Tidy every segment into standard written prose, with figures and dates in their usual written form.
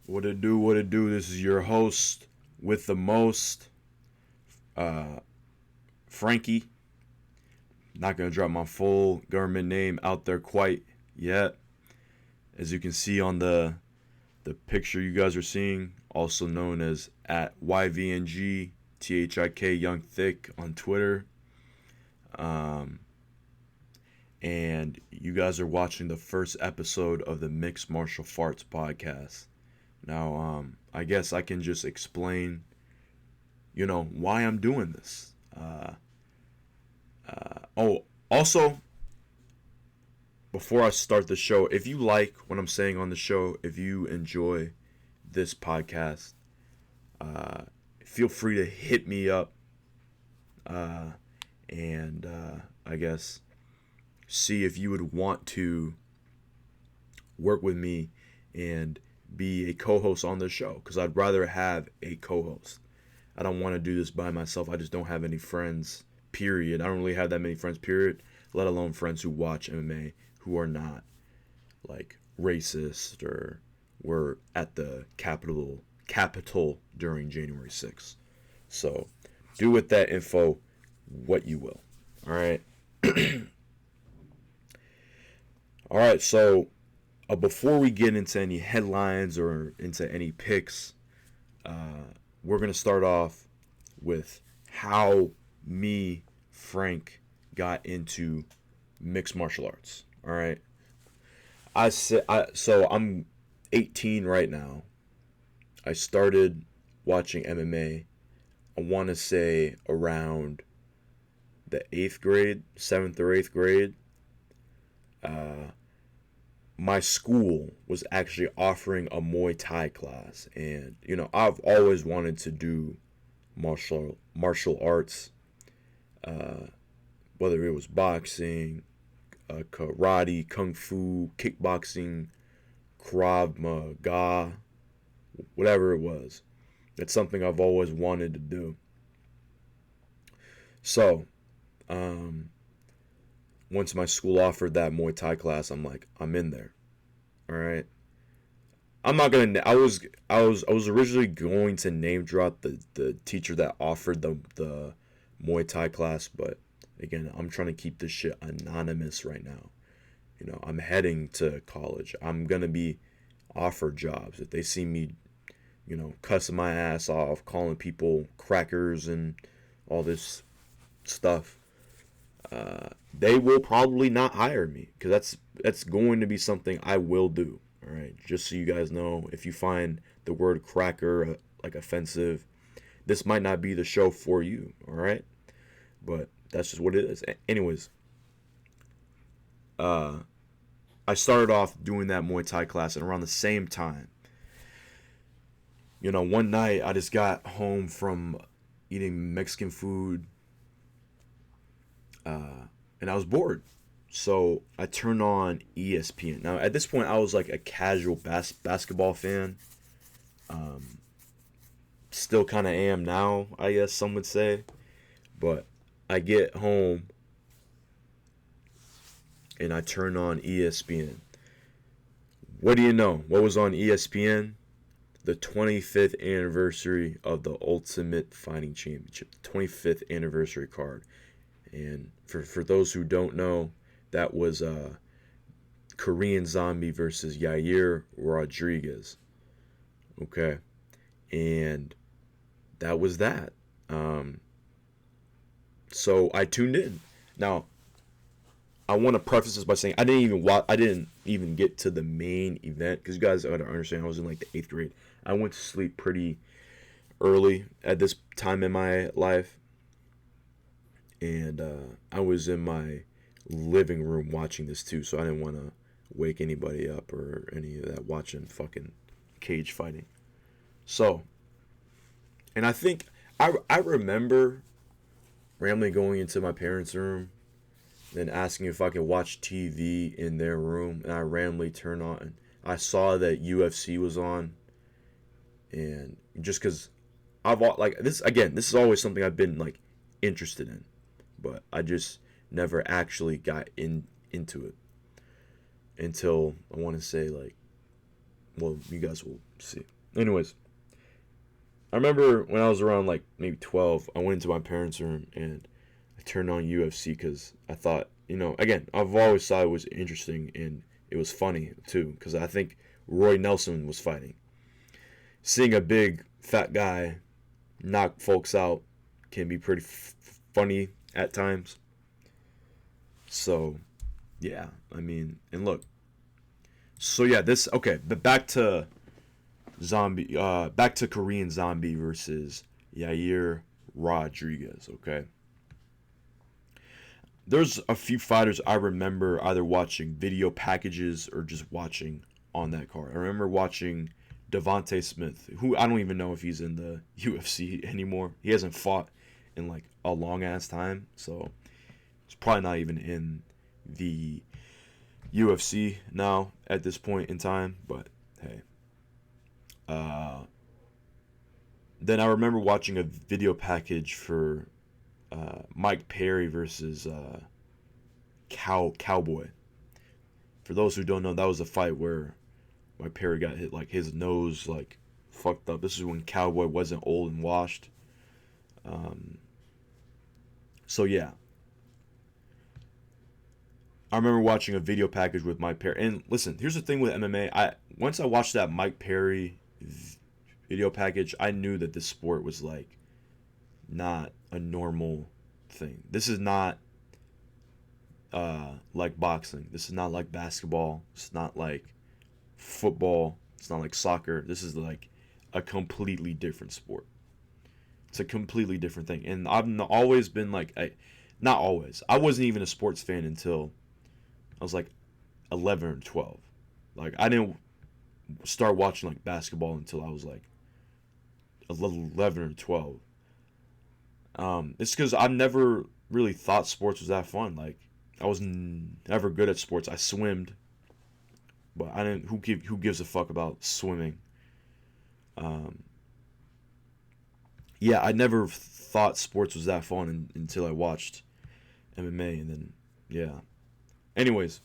What it do, what it do. This is your host with the most, uh, Frankie. Not going to drop my full government name out there quite yet. As you can see on the picture you guys are seeing, also known as at yvngthik yvngthik on Twitter. And you guys are watching the first episode of the Mixed Martial Farts podcast. Now, I guess I can just explain, why I'm doing this. Also, before I start the show, if you like what I'm saying on the show, if you enjoy this podcast, feel free to hit me up and I guess see if you would want to work with me and be a co-host on the show, because I'd rather have a co-host. I don't want to do this by myself. I just don't have any friends, period. I don't really have that many friends, period, let alone friends who watch MMA who are not like racist or were at the Capitol during January 6th. So do with that info what you will. All right. All right, so before we get into any headlines or into any picks, we're going to start off with how me, Frank, got into mixed martial arts. All right. So I'm 18 right now. I started watching MMA, I want to say around the 8th grade, 7th or 8th grade. My school was actually offering a Muay Thai class, and I've always wanted to do martial arts, whether it was boxing, karate, kung fu, kickboxing, Krav Maga, whatever it was. It's something I've always wanted to do. So, once my school offered that Muay Thai class, I'm like, I'm in there. All right. I'm not gonna. I was originally going to name drop the teacher that offered the Muay Thai class, but again, I'm trying to keep this shit anonymous right now. I'm heading to college. I'm gonna be offered jobs. If they see me, cussing my ass off, calling people crackers and all this stuff, they will probably not hire me, because that's going to be something I will do. All right, just so you guys know, if you find the word cracker like offensive, this might not be the show for you. All right, but that's just what it is. Anyways, I started off doing that Muay Thai class, and around the same time, one night I just got home from eating Mexican food, and I was bored. So I turned on ESPN. Now, at this point, I was like a casual basketball fan. Still kind of am now, I guess some would say. But I get home and I turn on ESPN. What do you know? What was on ESPN? The 25th anniversary of the Ultimate Fighting Championship. The 25th anniversary card. And for those who don't know, that was Korean Zombie versus Yair Rodriguez. Okay. And that was that. So I tuned in. Now, I want to preface this by saying I didn't even get to the main event, because you guys gotta understand, I was in like the 8th grade. I went to sleep pretty early at this time in my life, and I was in my living room watching this too, so I didn't want to wake anybody up or any of that watching fucking cage fighting. So, and I think I remember randomly going into my parents' room, then asking if I could watch TV in their room, and I randomly turned on. I saw that UFC was on, and just because I've like this again, this is always something I've been like interested in, but I just never actually got into it until I want to say like Well, you guys will see. Anyways, I remember when I was around like maybe 12, I went into my parents' room and I turned on UFC because I thought, again, I've always thought it was interesting and it was funny too because I think Roy Nelson was fighting. Seeing a big fat guy knock folks out can be pretty funny at times. So, yeah, I mean, and look. So yeah, but back to Korean Zombie versus Yair Rodriguez, okay? There's a few fighters I remember either watching video packages or just watching on that card. I remember watching Devontae Smith, who I don't even know if he's in the UFC anymore. He hasn't fought in like a long ass time, so it's probably not even in the UFC now at this point in time. But hey, then I remember watching a video package for Mike Perry versus Cowboy. For those who don't know, that was a fight where Mike Perry got hit, like his nose like fucked up. This is when Cowboy wasn't old and washed. So yeah, I remember watching a video package with Mike Perry. And listen, here's the thing with MMA. Once I watched that Mike Perry video package, I knew that this sport was like not a normal thing. This is not like boxing. This is not like basketball. It's not like football. It's not like soccer. This is like a completely different sport. It's a completely different thing. And I've always been like, not always. I wasn't even a sports fan until I was like 11 or 12. Like I didn't start watching like basketball until I was like 11 or 12. It's because I've never really thought sports was that fun. Like I was never good at sports. I swimmed, but I didn't. Who gives a fuck about swimming? Yeah, I never thought sports was that fun until I watched MMA, and then yeah. Anyways,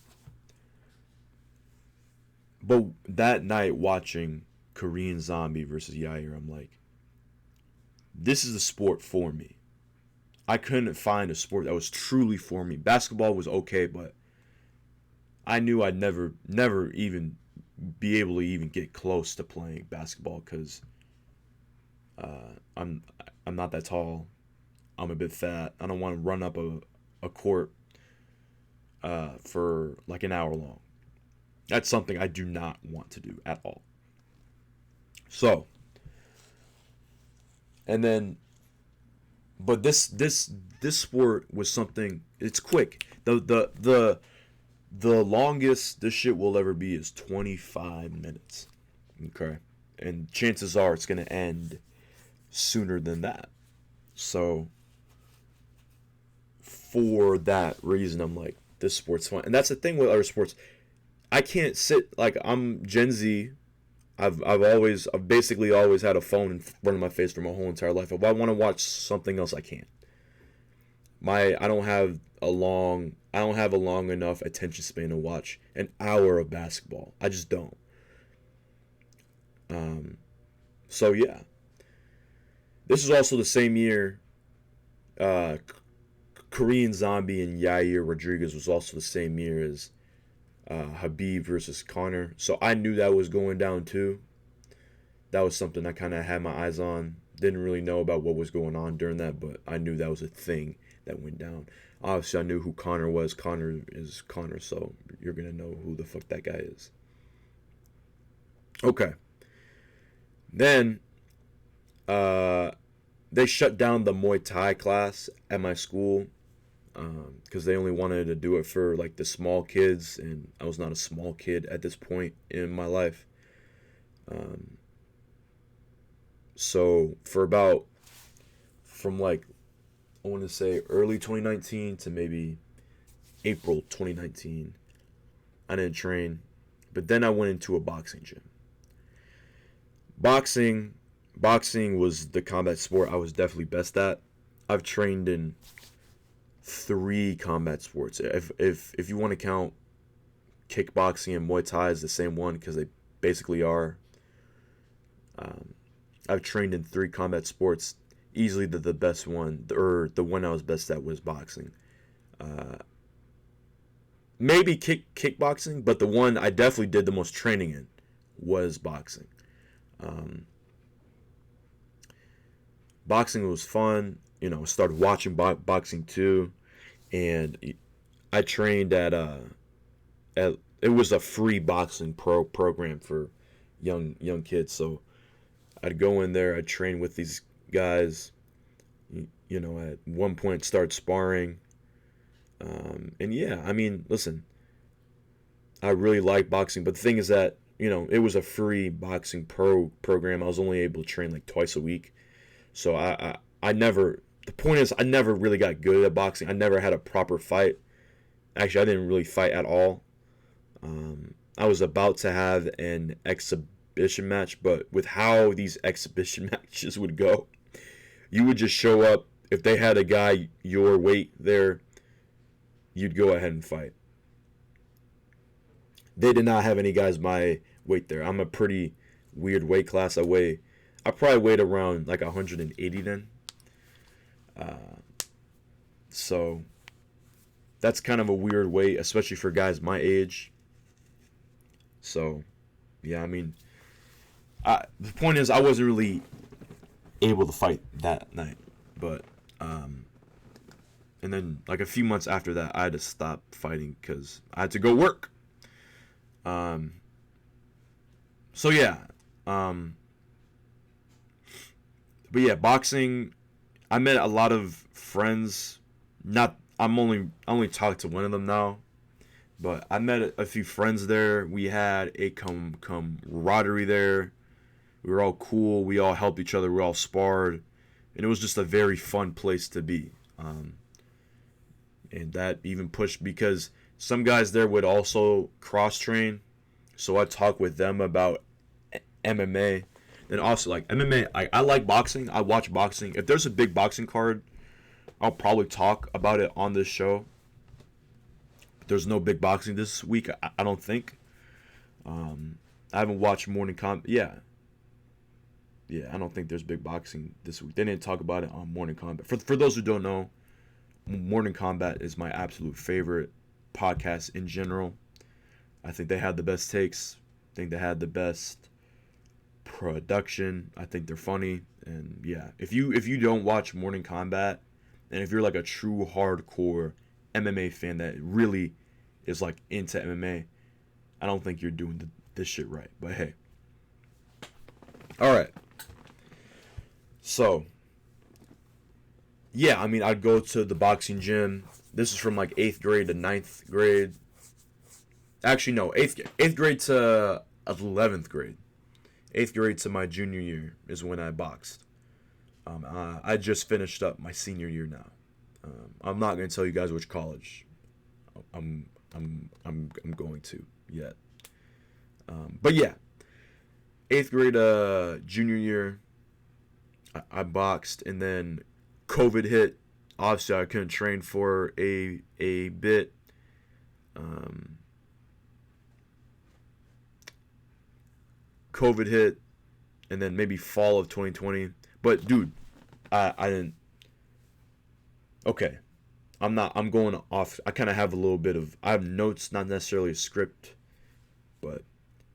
but that night watching Korean Zombie versus Yair, I'm like, this is a sport for me. I couldn't find a sport that was truly for me. Basketball was okay, but I knew I'd never even be able to even get close to playing basketball because I'm not that tall. I'm a bit fat. I don't want to run up a court for like an hour long. That's something I do not want to do at all. So, and then, but this sport was something. It's quick. The longest this shit will ever be is 25 minutes. Okay, and chances are it's gonna end sooner than that. So, for that reason, I'm like, this sport's fun, and that's the thing with other sports. I can't sit like I'm Gen Z. I've basically always had a phone in front of my face for my whole entire life. If I want to watch something else, I can't. I don't have a long enough attention span to watch an hour of basketball. I just don't. So yeah. This is also the same year Korean Zombie and Yair Rodriguez was also the same year as Habib versus Conor. So I knew that was going down too. That was something I kind of had my eyes on. Didn't really know about what was going on during that, but I knew that was a thing that went down. Obviously, I knew who Conor was. Conor is Conor, so you're going to know who the fuck that guy is. Okay. Then, they shut down the Muay Thai class at my school because they only wanted to do it for like the small kids, and I was not a small kid at this point in my life. So from like I want to say early 2019 to maybe April 2019, I didn't train, but then I went into a boxing gym. Boxing was the combat sport I was definitely best at. I've trained in 3 combat sports. If you want to count kickboxing and Muay Thai as the same one because they basically are. I've trained in 3 combat sports. Easily the best one, or the one I was best at, was boxing. Maybe kickboxing, but the one I definitely did the most training in was boxing. Um, Boxing was fun. Started watching boxing too, and I trained at it was a free boxing program for young kids. So I'd go in there, I'd train with these guys. At one point start sparring. And yeah, I mean, listen, I really like boxing, but the thing is that it was a free boxing program. I was only able to train like twice a week, so I never. The point is, I never really got good at boxing. I never had a proper fight. Actually, I didn't really fight at all. I was about to have an exhibition match, but with how these exhibition matches would go, you would just show up. If they had a guy your weight there, you'd go ahead and fight. They did not have any guys my weight there. I'm a pretty weird weight class. I probably weighed around like 180 then. So that's kind of a weird weight, especially for guys my age. So, yeah, I mean, the point is, I wasn't really able to fight that night, but and then like a few months after that, I had to stop fighting because I had to go work. So yeah, but yeah, boxing. I met a lot of friends. I only talked to one of them now, but I met a few friends there. We had a camaraderie there. We were all cool. We all helped each other. We all sparred, and it was just a very fun place to be. And that even pushed because some guys there would also cross train, so I talk with them about MMA. And also like MMA, I like boxing. I watch boxing. If there's a big boxing card, I'll probably talk about it on this show. There's no big boxing this week, I don't think. I haven't watched Morning Combat. Yeah, I don't think there's big boxing this week. They didn't talk about it on Morning Combat. For those who don't know, Morning Combat is my absolute favorite podcast in general. I think they had the best takes. I think they had the best production. I think they're funny. And yeah, if you don't watch Morning Combat, and if you're like a true hardcore MMA fan that really is like into MMA, I don't think you're doing this shit right. But hey. All right. So, yeah, I mean, I'd go to the boxing gym. This is from like 8th grade to 9th grade. Actually, no, 8th grade to 11th grade. 8th grade to my junior year is when I boxed. I just finished up my senior year now. I'm not gonna tell you guys which college I'm going to yet. But yeah, 8th grade, junior year, I boxed, and then COVID hit. Obviously, I couldn't train for a bit. COVID hit, and then maybe fall of 2020. But dude, I didn't. Okay, I'm going off. I kind of have a little bit of. I have notes, not necessarily a script, but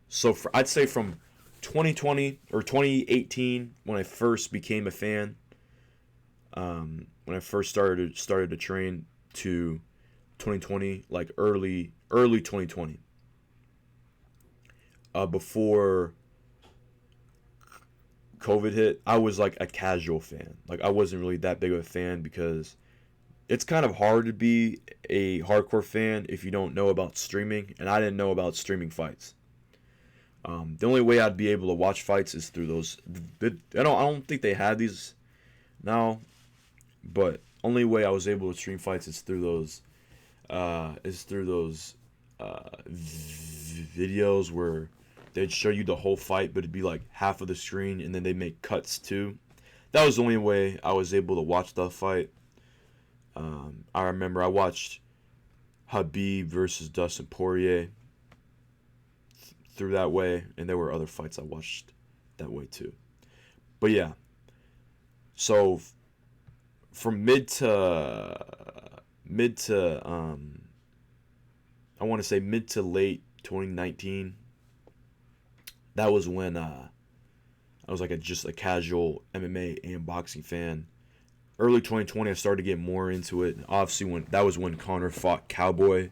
so I'd say from 2020 or 2018 when I first became a fan. When I first started to train to 2020, like early 2020. Before COVID hit, I was like a casual fan. Like I wasn't really that big of a fan because it's kind of hard to be a hardcore fan if you don't know about streaming, and I didn't know about streaming fights. The only way I'd be able to watch fights is through those. I don't think they had these now, but only way I was able to stream fights is through those. Videos where they'd show you the whole fight, but it'd be like half of the screen, and then they make cuts too. That was the only way I was able to watch the fight. I remember I watched Habib versus Dustin Poirier through that way, and there were other fights I watched that way too. But yeah, so from mid to I want to say mid to late 2019, that was when I was like just a casual MMA and boxing fan. Early 2020, I started to get more into it. Obviously, when Conor fought Cowboy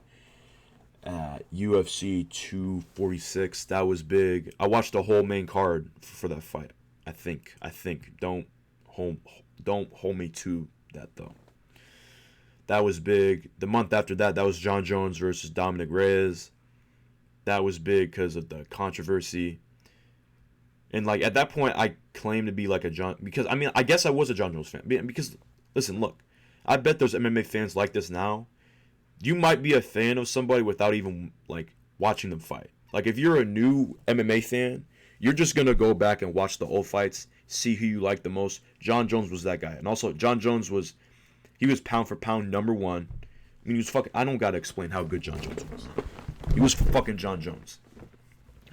at UFC 246. That was big. I watched the whole main card for that fight. I think. Don't hold me to that though. That was big. The month after that, that was John Jones versus Dominic Reyes. That was big because of the controversy. And like at that point, I claimed to be like a John, because I mean I guess I was a John Jones fan. Because listen, look, I bet there's MMA fans like this now. You might be a fan of somebody without even like watching them fight. Like if you're a new MMA fan, you're just gonna go back and watch the old fights, see who you like the most. John Jones was that guy, and also John Jones was pound for pound #1. I mean, he was fucking. I don't gotta explain how good John Jones was. He was fucking John Jones.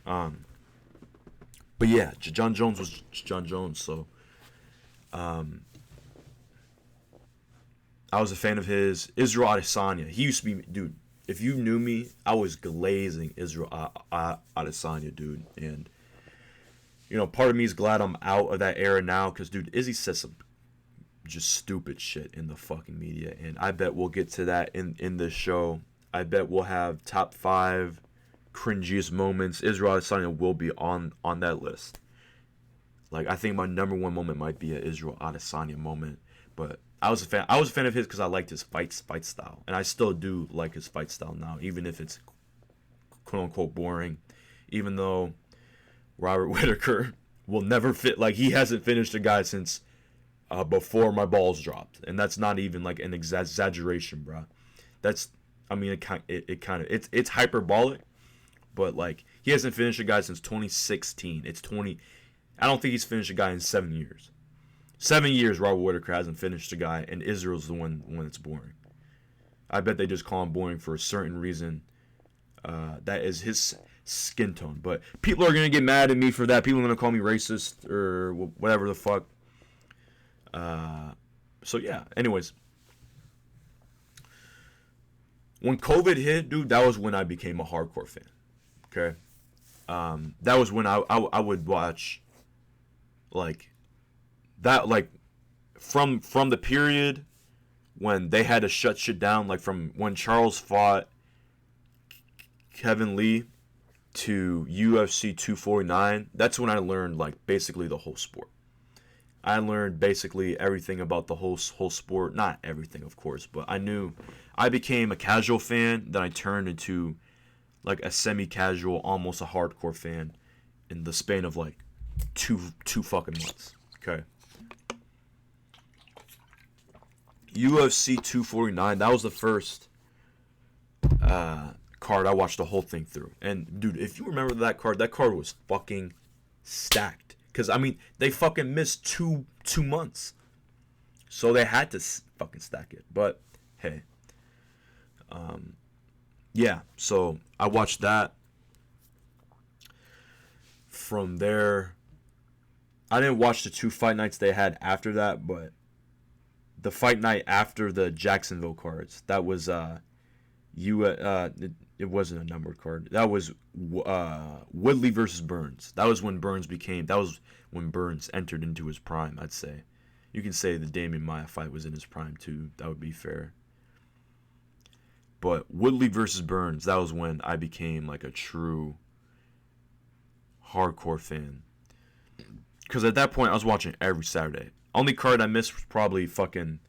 But yeah, John Jones was John Jones. So, I was a fan of his. Israel Adesanya. He used to be, dude. If you knew me, I was glazing Israel Adesanya, dude. And you know, part of me is glad I'm out of that era now, because dude, Izzy says some just stupid shit in the fucking media, and I bet we'll get to that in this show. I bet we'll have top 5 cringiest moments. Israel Adesanya will be on that list. Like I think my #1 moment might be an Israel Adesanya moment, but I was a fan of his because I liked his fight style, and I still do like his fight style now, even if it's quote unquote boring. Even though Robert Whittaker will never fit, like he hasn't finished a guy since before my balls dropped, and that's not even like an exaggeration, bro. That's, I mean, it's hyperbolic, but like he hasn't finished a guy since 2016. I don't think he's finished a guy in 7 years. 7 years Robert Whittaker hasn't finished a guy, and Israel's the one that's boring. I bet they just call him boring for a certain reason. That is his skin tone. But people are gonna get mad at me for that. People are gonna call me racist or whatever the fuck. So yeah. Anyways, when COVID hit, dude, that was when I became a hardcore fan. Okay, that was when I would watch like that, like from the period when they had to shut shit down, like from when Charles fought Kevin Lee to UFC 249. That's when I learned like basically the whole sport. I learned basically everything about the whole sport. Not everything, of course, but I became a casual fan. Then I turned into like a semi-casual, almost a hardcore fan in the span of like two fucking months. Okay. UFC 249. That was the first card I watched the whole thing through. And dude, if you remember that card was fucking stacked. Because I mean, they fucking missed two months, so they had to fucking stack it. But hey, yeah. So I watched that. From there, I didn't watch the 2 fight nights they had after that, but the fight night after the Jacksonville cards, that was it wasn't a numbered card. That was Woodley versus Burns. That was when Burns entered into his prime, I'd say. You can say the Damian Maia fight was in his prime too. That would be fair. But Woodley versus Burns, that was when I became like a true hardcore fan. Because at that point, I was watching every Saturday. Only card I missed was probably fucking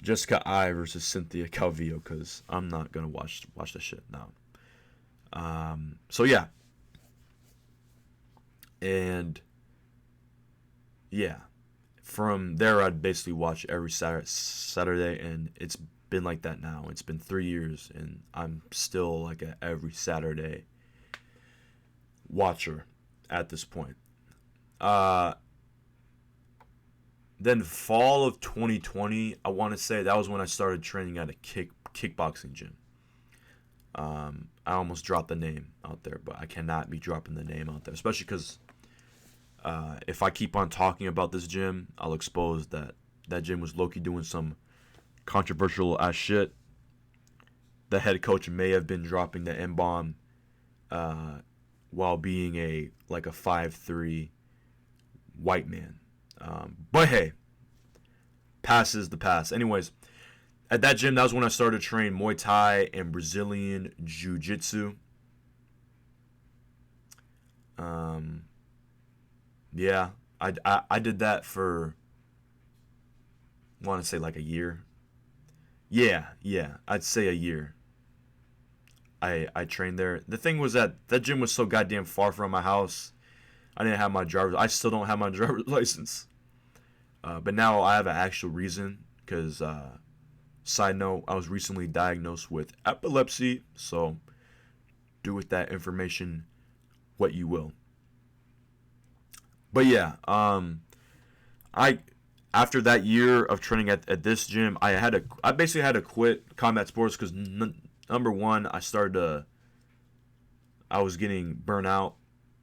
Jessica I versus Cynthia Calvillo, because I'm not gonna watch the shit now. So yeah, and yeah, from there I'd basically watch every Saturday, and it's been like that now. It's been 3 years, and I'm still like a every Saturday watcher at this point. Then fall of 2020, I want to say that was when I started training at a kickboxing gym. I almost dropped the name out there, but I cannot be dropping the name out there, especially because if I keep on talking about this gym, I'll expose that gym was low-key doing some controversial ass shit. The head coach may have been dropping the N-bomb while being a 5'3" white man. But hey, past is the past. Anyways, at that gym, that was when I started training Muay Thai and Brazilian Jiu-Jitsu. Yeah, I did that for, I want to say like a year. Yeah, I'd say a year. I trained there. The thing was that gym was so goddamn far from my house. I didn't have my driver's. I still don't have my driver's license. But now I have an actual reason. Because, side note, I was recently diagnosed with epilepsy. So, do with that information what you will. But yeah, I after that year of training at this gym, I basically had to quit combat sports because number one, I was getting burnt out,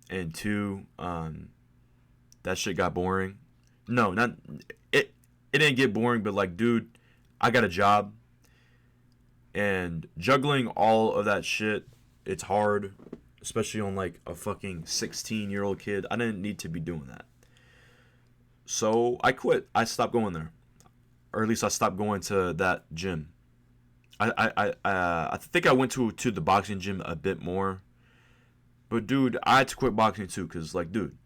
and two, that shit got boring. No, not it. It didn't get boring, but like, dude, I got a job, and juggling all of that shit, it's hard, especially on like a fucking 16-year-old kid. I didn't need to be doing that. So I quit. I stopped going there, or at least I stopped going to that gym. I think I went to the boxing gym a bit more, but dude, I had to quit boxing too, cause like, dude,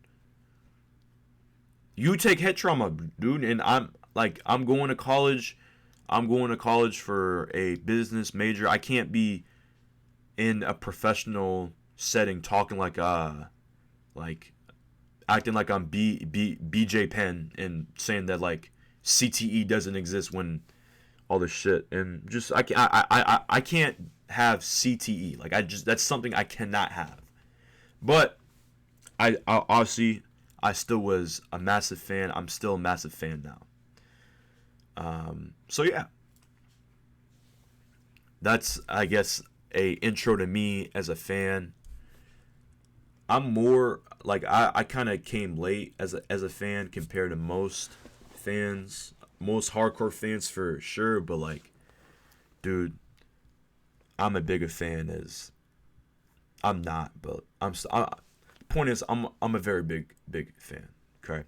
you take head trauma, dude, and I'm going to college. I'm going to college for a business major. I can't be in a professional setting talking like acting like I'm BJ Penn and saying that like CTE doesn't exist when all this shit, and just I can't have CTE. Like that's something I cannot have. But I obviously I still was a massive fan. I'm still a massive fan now. So yeah, that's, I guess, a intro to me as a fan. I'm more like I kind of came late as a fan compared to most fans, most hardcore fans for sure. But like, dude, I'm a bigger fan as I'm not, but point is I'm a very big fan. Okay.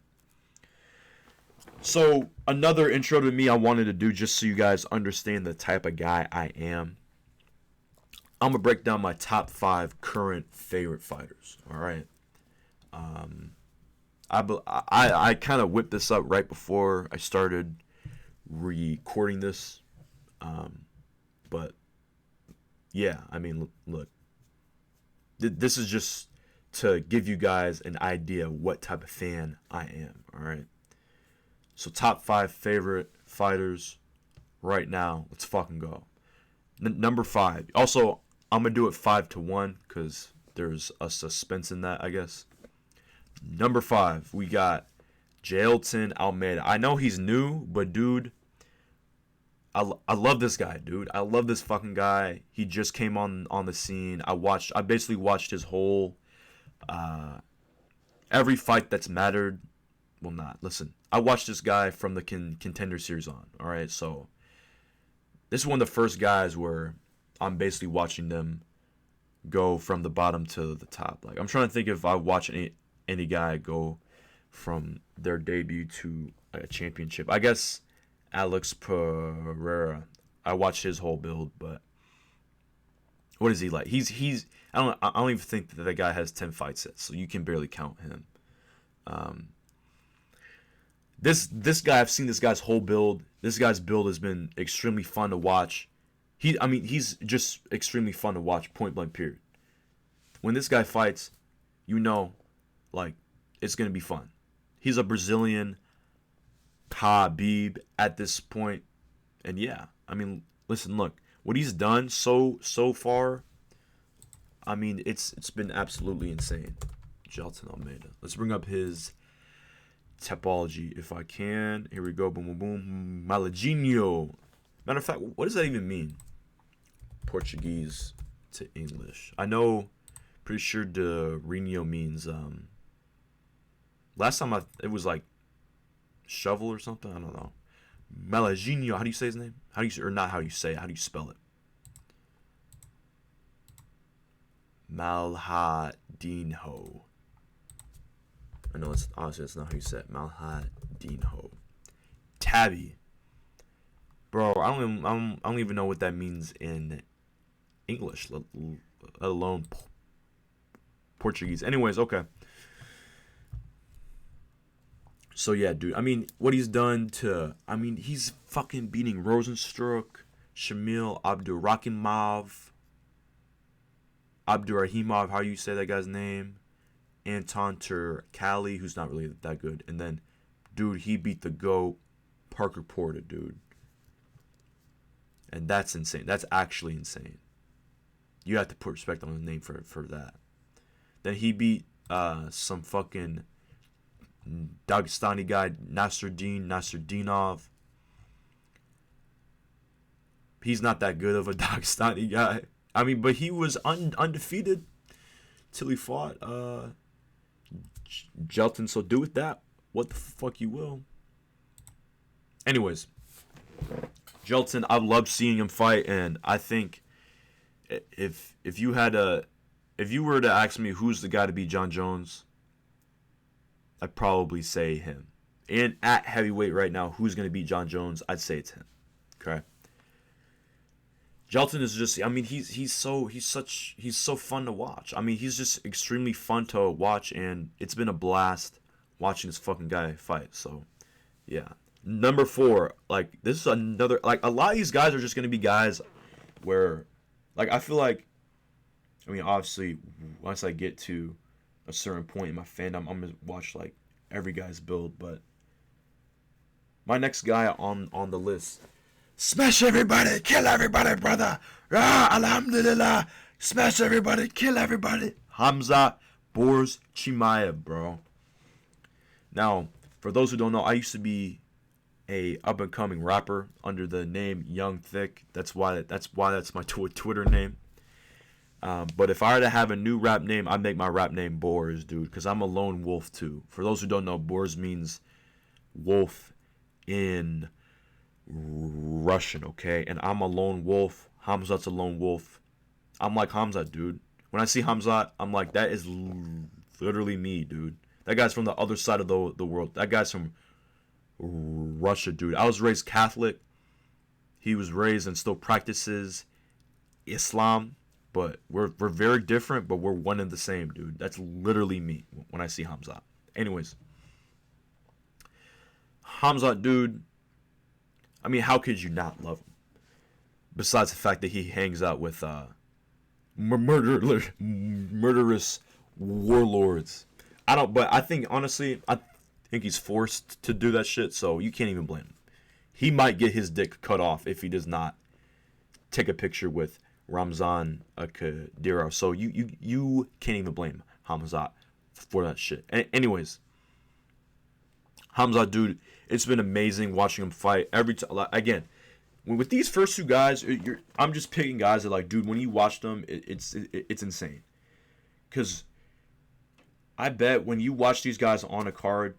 So another intro to me I wanted to do, just so you guys understand the type of guy I am. I'm gonna break down my top 5 current favorite fighters. All right. I kind of whipped this up right before I started recording this, but yeah, I mean, look, this is just to give you guys an idea what type of fan I am. All right. So top 5 favorite fighters right now. Let's fucking go. Number 5. Also, I'm going to do it 5-1 because there's a suspense in that, I guess. Number 5, we got Jailton Almeida. I know he's new, but dude, I love this guy, dude. I love this fucking guy. He just came on the scene. I basically watched his whole every fight that's mattered. Well, not. Listen, I watched this guy from the Contender Series on. All right, so this is one of the first guys where I'm basically watching them go from the bottom to the top. Like, I'm trying to think if I watch any guy go from their debut to a championship. I guess Alex Pereira. I watched his whole build, but what is he like? He's I don't even think that guy has 10 fights yet, so you can barely count him. This guy, I've seen this guy's whole build. This guy's build has been extremely fun to watch. He's just extremely fun to watch, point blank period. When this guy fights, you know, like, it's going to be fun. He's a Brazilian Khabib at this point. And yeah, I mean, listen, look, what he's done so far, I mean, it's been absolutely insane. Jailton Almeida. Let's bring up his topology if I can. Here we go. Boom, boom, boom. Malaginho. Matter of fact, what does that even mean? Portuguese to English. I know, pretty sure the Reno means last time it was like shovel or something. I don't know. Malagino. How do you say his name? How do you, or not how you say it? How do you spell it? Malhadinho. I know it's obviously that's not how you say it. Malhadinho. Tabby. Bro, I don't even know what that means in English, let alone Portuguese. Anyways, okay. So yeah, dude. I mean, what he's done to, I mean, he's fucking beating Rosenstruck, Shamil Abdurrahimov, how you say that guy's name, Anton Turkali, who's not really that good, and then, dude, he beat the GOAT, Parker Porter, dude. And that's insane. That's actually insane. You have to put respect on his name for that. Then he beat some fucking Dagestani guy, Nasruddinov. He's not that good of a Dagestani guy. I mean, but he was undefeated till he fought Jelton. So do with that what the fuck you will. Anyways, Jelton, I love seeing him fight, and I think if you were to ask me who's the guy to beat John Jones, I'd probably say him. And at heavyweight right now, who's going to beat John Jones? I'd say it's him. Okay. Jelton is just, I mean, he's so fun to watch. I mean, he's just extremely fun to watch, and it's been a blast watching this fucking guy fight. So, yeah. Number 4, like, this is another, like, a lot of these guys are just going to be guys where, like, I feel like, I mean, obviously, once I get to a certain point in my fandom, I'm going to watch, like, every guy's build, but my next guy on the list, smash everybody, kill everybody, brother, alhamdulillah, smash everybody, kill everybody, Hamza Borz Chimaev, bro. Now, for those who don't know, I used to be a up and coming rapper under the name yvngthik. That's why that's my Twitter name. But if I were to have a new rap name, I'd make my rap name Borz, dude, because I'm a lone wolf too. For those who don't know, Borz means wolf in Russian, okay? And I'm a lone wolf. Hamzat's a lone wolf. I'm like Hamzat, dude. When I see Hamzat, I'm like, that is literally me, dude. That guy's from the other side of the world. That guy's from Russia, dude. I was raised Catholic. He was raised and still practices Islam, but we're very different, but we're one and the same, dude. That's literally me when I see Hamzat. Anyways, Hamzat, dude, I mean, how could you not love him? Besides the fact that he hangs out with murderous warlords. But I think, honestly, I think he's forced to do that shit, so you can't even blame him. He might get his dick cut off if he does not take a picture with Ramzan Kadyrov. So you can't even blame Hamzat for that shit. Anyways, Hamzat, dude, it's been amazing watching him fight every time. Like, again, with these first two guys, I'm just picking guys that, like, dude, when you watch them, it's insane. Because I bet when you watch these guys on a card,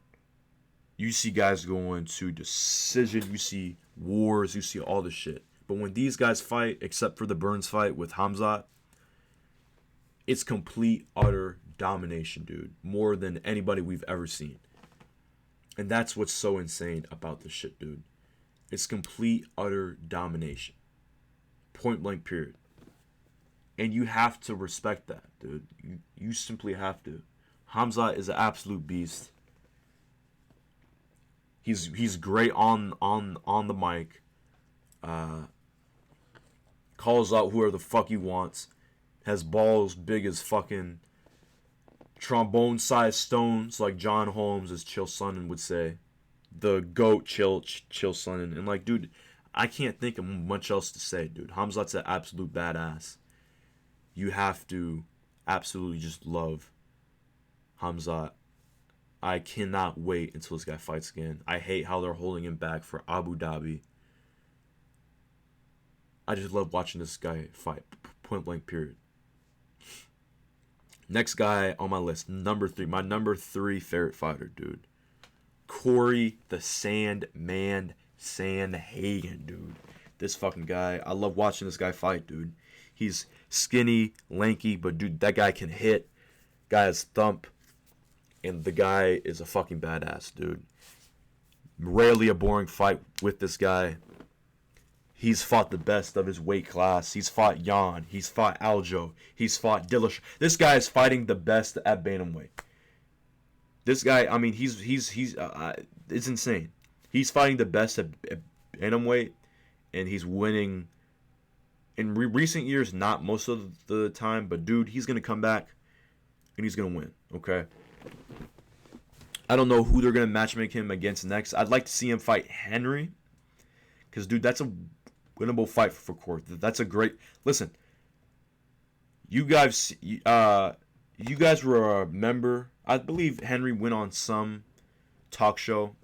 you see guys going to decision, you see wars, you see all this shit. But when these guys fight, except for the Burns fight with Hamzat, it's complete, utter domination, dude. More than anybody we've ever seen. And that's what's so insane about this shit, dude. It's complete, utter domination. Point blank, period. And you have to respect that, dude. You simply have to. Hamzat is an absolute beast. He's great on the mic. Calls out whoever the fuck he wants. Has balls big as fucking trombone-sized stones, like John Holmes, as Chael Sonnen would say. The GOAT Chael Sonnen. And, like, dude, I can't think of much else to say, dude. Hamzat's an absolute badass. You have to absolutely just love Hamzat. I cannot wait until this guy fights again. I hate how they're holding him back for Abu Dhabi. I just love watching this guy fight. Point blank period. Next guy on my list, number 3. My number 3 favorite fighter, dude. Corey the Sandman Sandhagen, dude. This fucking guy. I love watching this guy fight, dude. He's skinny, lanky, but dude, that guy can hit. Guy has thump. And the guy is a fucking badass, dude. Rarely a boring fight with this guy. He's fought the best of his weight class. He's fought Jan. He's fought Aljo. He's fought Dillish. This guy is fighting the best at bantamweight. This guy, I mean, he's it's insane. He's fighting the best at bantamweight, and he's winning. In recent years, not most of the time, but dude, he's gonna come back, and he's gonna win. Okay. I don't know who they're gonna matchmake him against next. I'd like to see him fight Henry, because dude, that's a winnable fight for Corey. That's a great. Listen, you guys remember? I believe Henry went on some talk show,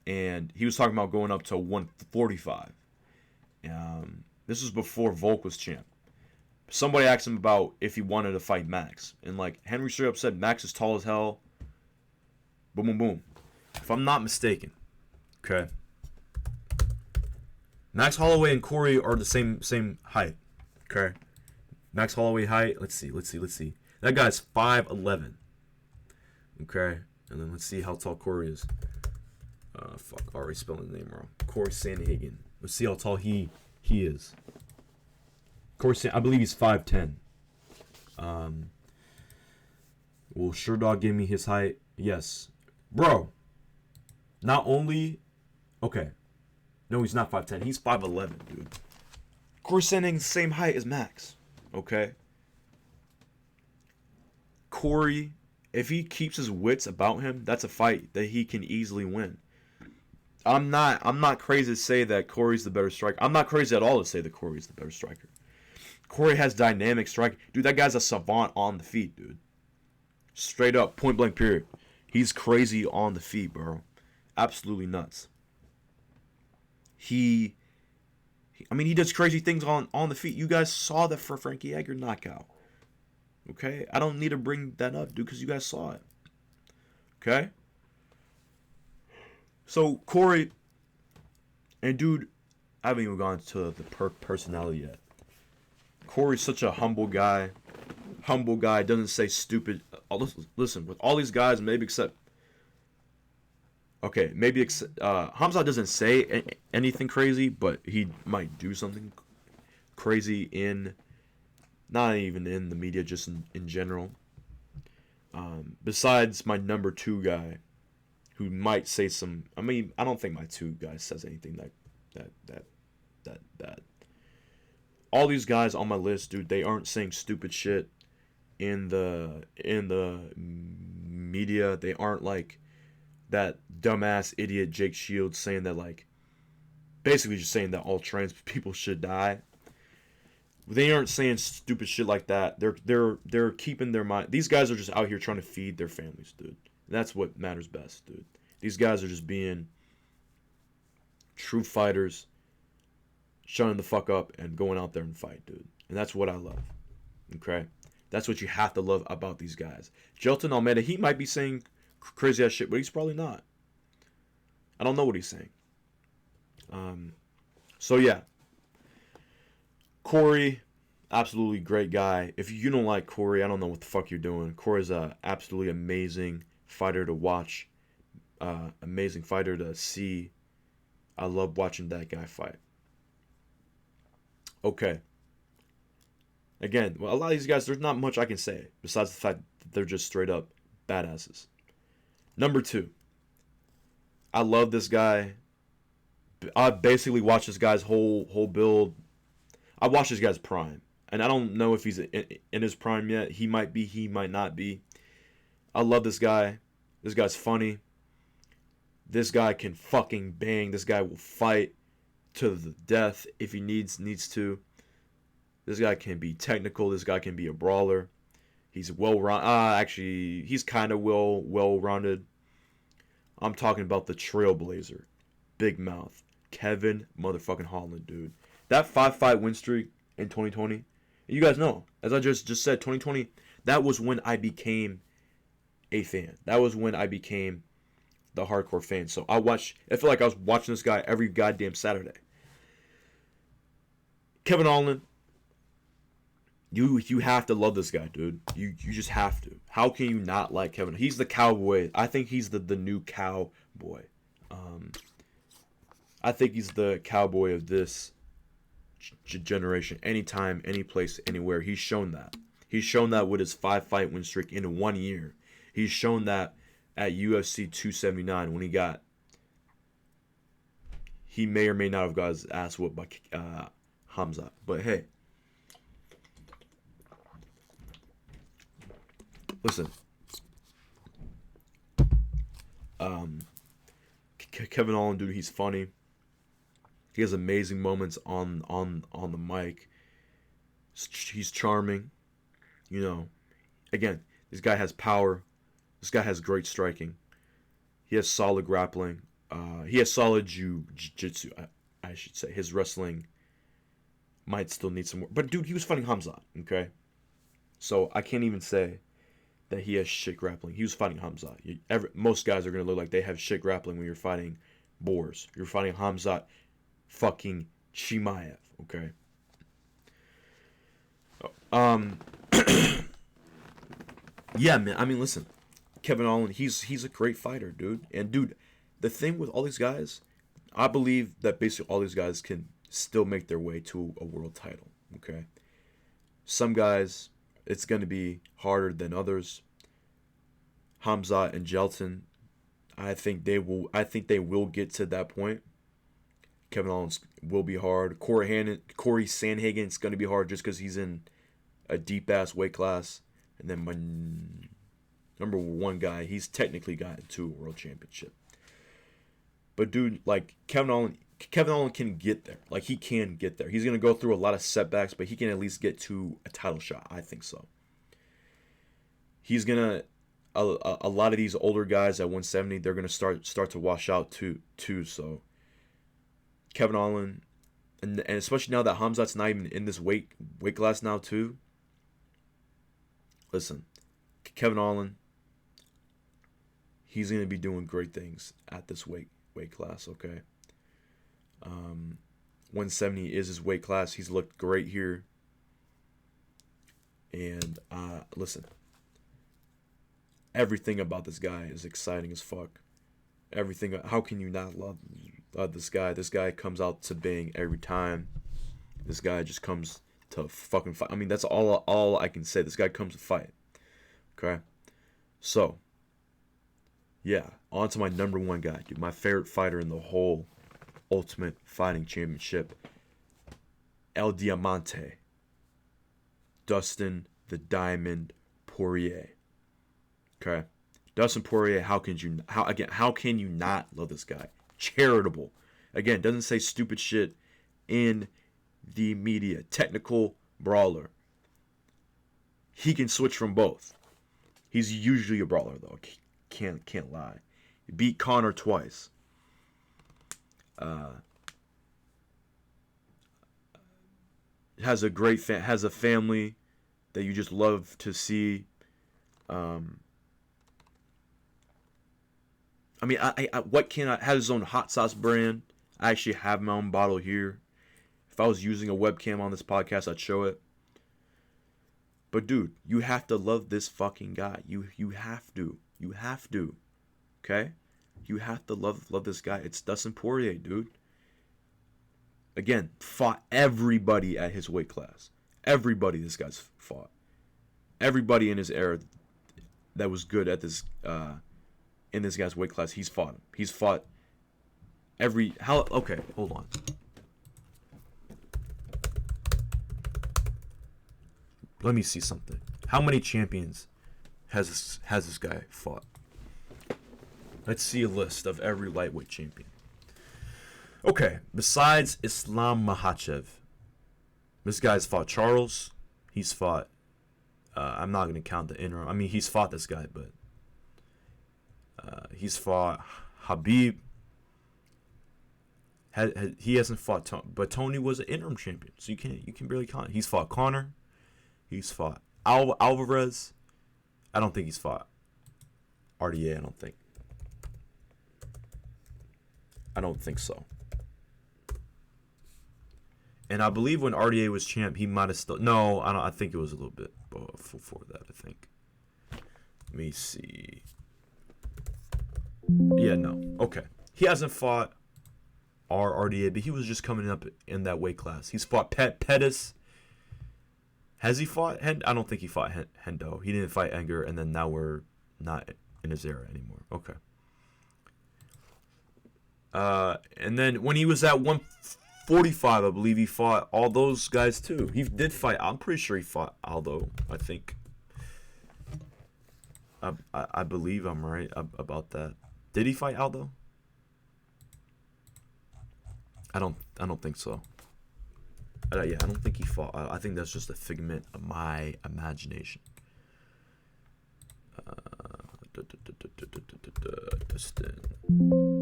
and he was talking about going up to 145. This was before Volk was champ. Somebody asked him about if he wanted to fight Max, and like Henry straight up said, Max is tall as hell. Boom, boom, boom. If I'm not mistaken, okay. Max Holloway and Corey are the same height. Okay. Max Holloway height. Let's see. That guy's 5'11". Okay. And then let's see how tall Corey is. Already spelling the name wrong. Corey Sandhagen. Let's see how tall he is. I believe he's 5'10". Will Sherdog give me his height? Yes. Bro. Not only. Okay. No, he's not 5'10". He's 5'11", dude. Corey Sandhagen's the same height as Max. Okay? Corey, if he keeps his wits about him, that's a fight that he can easily win. I'm not crazy to say that Corey's the better striker. I'm not crazy at all to say that Corey's the better striker. Corey has dynamic striking. Dude, that guy's a savant on the feet, dude. Straight up, point blank period. He's crazy on the feet, bro. Absolutely nuts. He does crazy things on the feet. You guys saw that for Frankie Edgar knockout. Okay? I don't need to bring that up, dude, because you guys saw it. Okay? So, Corey, and dude, I haven't even gone to the personality yet. Corey's such a humble guy. Humble guy, doesn't say stupid. Listen, with all these guys, maybe except... Okay, maybe Hamza doesn't say anything crazy, but he might do something crazy not even in the media, just in general. Besides my number 2 guy, who might say some. I mean, I don't think my 2 guy says anything that bad. All these guys on my list, dude, they aren't saying stupid shit in the media. They aren't like that dumbass idiot Jake Shields saying that, like, basically just saying that all trans people should die. They aren't saying stupid shit like that. They're keeping their mind. These guys are just out here trying to feed their families, dude. That's what matters best, dude. These guys are just being true fighters, shutting the fuck up and going out there and fight, dude. And that's what I love. Okay? That's what you have to love about these guys. Jelton Almeida, he might be saying crazy ass shit, but he's probably not. I don't know what he's saying. So yeah. Corey, absolutely great guy. If you don't like Corey, I don't know what the fuck you're doing. Corey's a absolutely amazing fighter to watch. Amazing fighter to see. I love watching that guy fight. Okay. Again, well, a lot of these guys, there's not much I can say besides the fact that they're just straight up badasses. Number 2. I love this guy. I basically watched this guy's whole build. I watched this guy's prime. And I don't know if he's in his prime yet. He might be. He might not be. I love this guy. This guy's funny. This guy can fucking bang. This guy will fight to the death if he needs to. This guy can be technical. This guy can be a brawler. He's well-rounded. Actually, he's kind of well-rounded. I'm talking about the Trailblazer. Big mouth. Kevin motherfucking Holland, dude. That 5-fight win streak in 2020, You guys know, as I just said, 2020, that was when I became a fan. That was when I became the hardcore fan. So I feel like I was watching this guy every goddamn Saturday. Kevin Holland, you have to love this guy, dude. You just have to. How can you not like Kevin? He's the cowboy. I think he's the new cowboy. I think he's the cowboy of this generation. Anytime, any place, anywhere. He's shown that. He's shown that with his 5-fight win streak in 1 year. He's shown that at UFC 279 when he may or may not have got his ass whooped by Hamza. But hey, listen, Kevin Holland, dude, he's funny. He has amazing moments on the mic. He's charming. You know, again, this guy has power. This guy has great striking. He has solid grappling. He has solid jiu-jitsu, I should say. His wrestling might still need some more. But, dude, he was fighting Hamza, okay? So I can't even say that he has shit grappling. He was fighting Hamza. Most guys are going to look like they have shit grappling when you're fighting Boers. You're fighting Hamza fucking Chimaev, okay? Yeah, man. I mean, listen. Kevin Holland, he's a great fighter, dude. And, dude, the thing with all these guys, I believe that basically all these guys can still make their way to a world title, okay? Some guys, it's going to be harder than others. Hamza and Jelton, I think they will get to that point. Kevin Holland will be hard. Corey Sandhagen, it's going to be hard just because he's in a deep-ass weight class. And then my number one guy, he's technically gotten to a world championship. But, dude, like, Kevin Holland can get there. Like, he can get there. He's going to go through a lot of setbacks, but he can at least get to a title shot. I think so. He's going to... A lot of these older guys at 170, they're going to start to wash out too. So, Kevin Holland, and especially now that Hamzat's not even in this weight class now too. Listen, Kevin Holland, he's going to be doing great things at this weight class, okay? 170 is his weight class. He's looked great here. And listen, everything about this guy is exciting as fuck. Everything. How can you not love this guy? This guy comes out to bang every time. This guy just comes to fucking fight. I mean, that's all I can say. This guy comes to fight. Okay? So, yeah. On to my number one guy, dude. My favorite fighter in the whole Ultimate Fighting Championship. El Diamante. Dustin the Diamond Poirier. Okay? Dustin Poirier, how can you not love this guy? Charitable. Again, doesn't say stupid shit in the media. Technical brawler. He can switch from both. He's usually a brawler though. Can't lie. He beat Conor twice. Has a family that you just love to see. I mean, has his own hot sauce brand. I actually have my own bottle here. If I was using a webcam on this podcast, I'd show it. But dude, you have to love this fucking guy. You have to. You have to. Okay? You have to love this guy. It's Dustin Poirier, dude. Again, fought everybody at his weight class. Everybody this guy's fought. Everybody in his era that was good at this in this guy's weight class, he's fought him. He's fought okay, hold on. Let me see something. How many champions has this guy fought? Let's see a list of every lightweight champion. Okay, besides Islam Makhachev, this guy's fought Charles. He's fought. I'm not going to count the interim. I mean, he's fought this guy, but he's fought Habib. He hasn't fought Tony, but Tony was an interim champion, so you can barely count. He's fought Conor. He's fought Alvarez. I don't think he's fought RDA. I don't think so. And I believe when RDA was champ, he might have still. No, I don't. I think it was a little bit before that. I think. Let me see. Yeah, no. Okay. He hasn't fought RDA, but he was just coming up in that weight class. He's fought Pettis. Has he fought I don't think he fought Hendo. He didn't fight Enger, and then now we're not in his era anymore. Okay. And then when he was at 145, I believe he fought all those guys too. He did fight. I'm pretty sure he fought Aldo. I think. I believe I'm right about that. Did he fight Aldo? I don't think so. Yeah, I don't think he fought. I think that's just a figment of my imagination.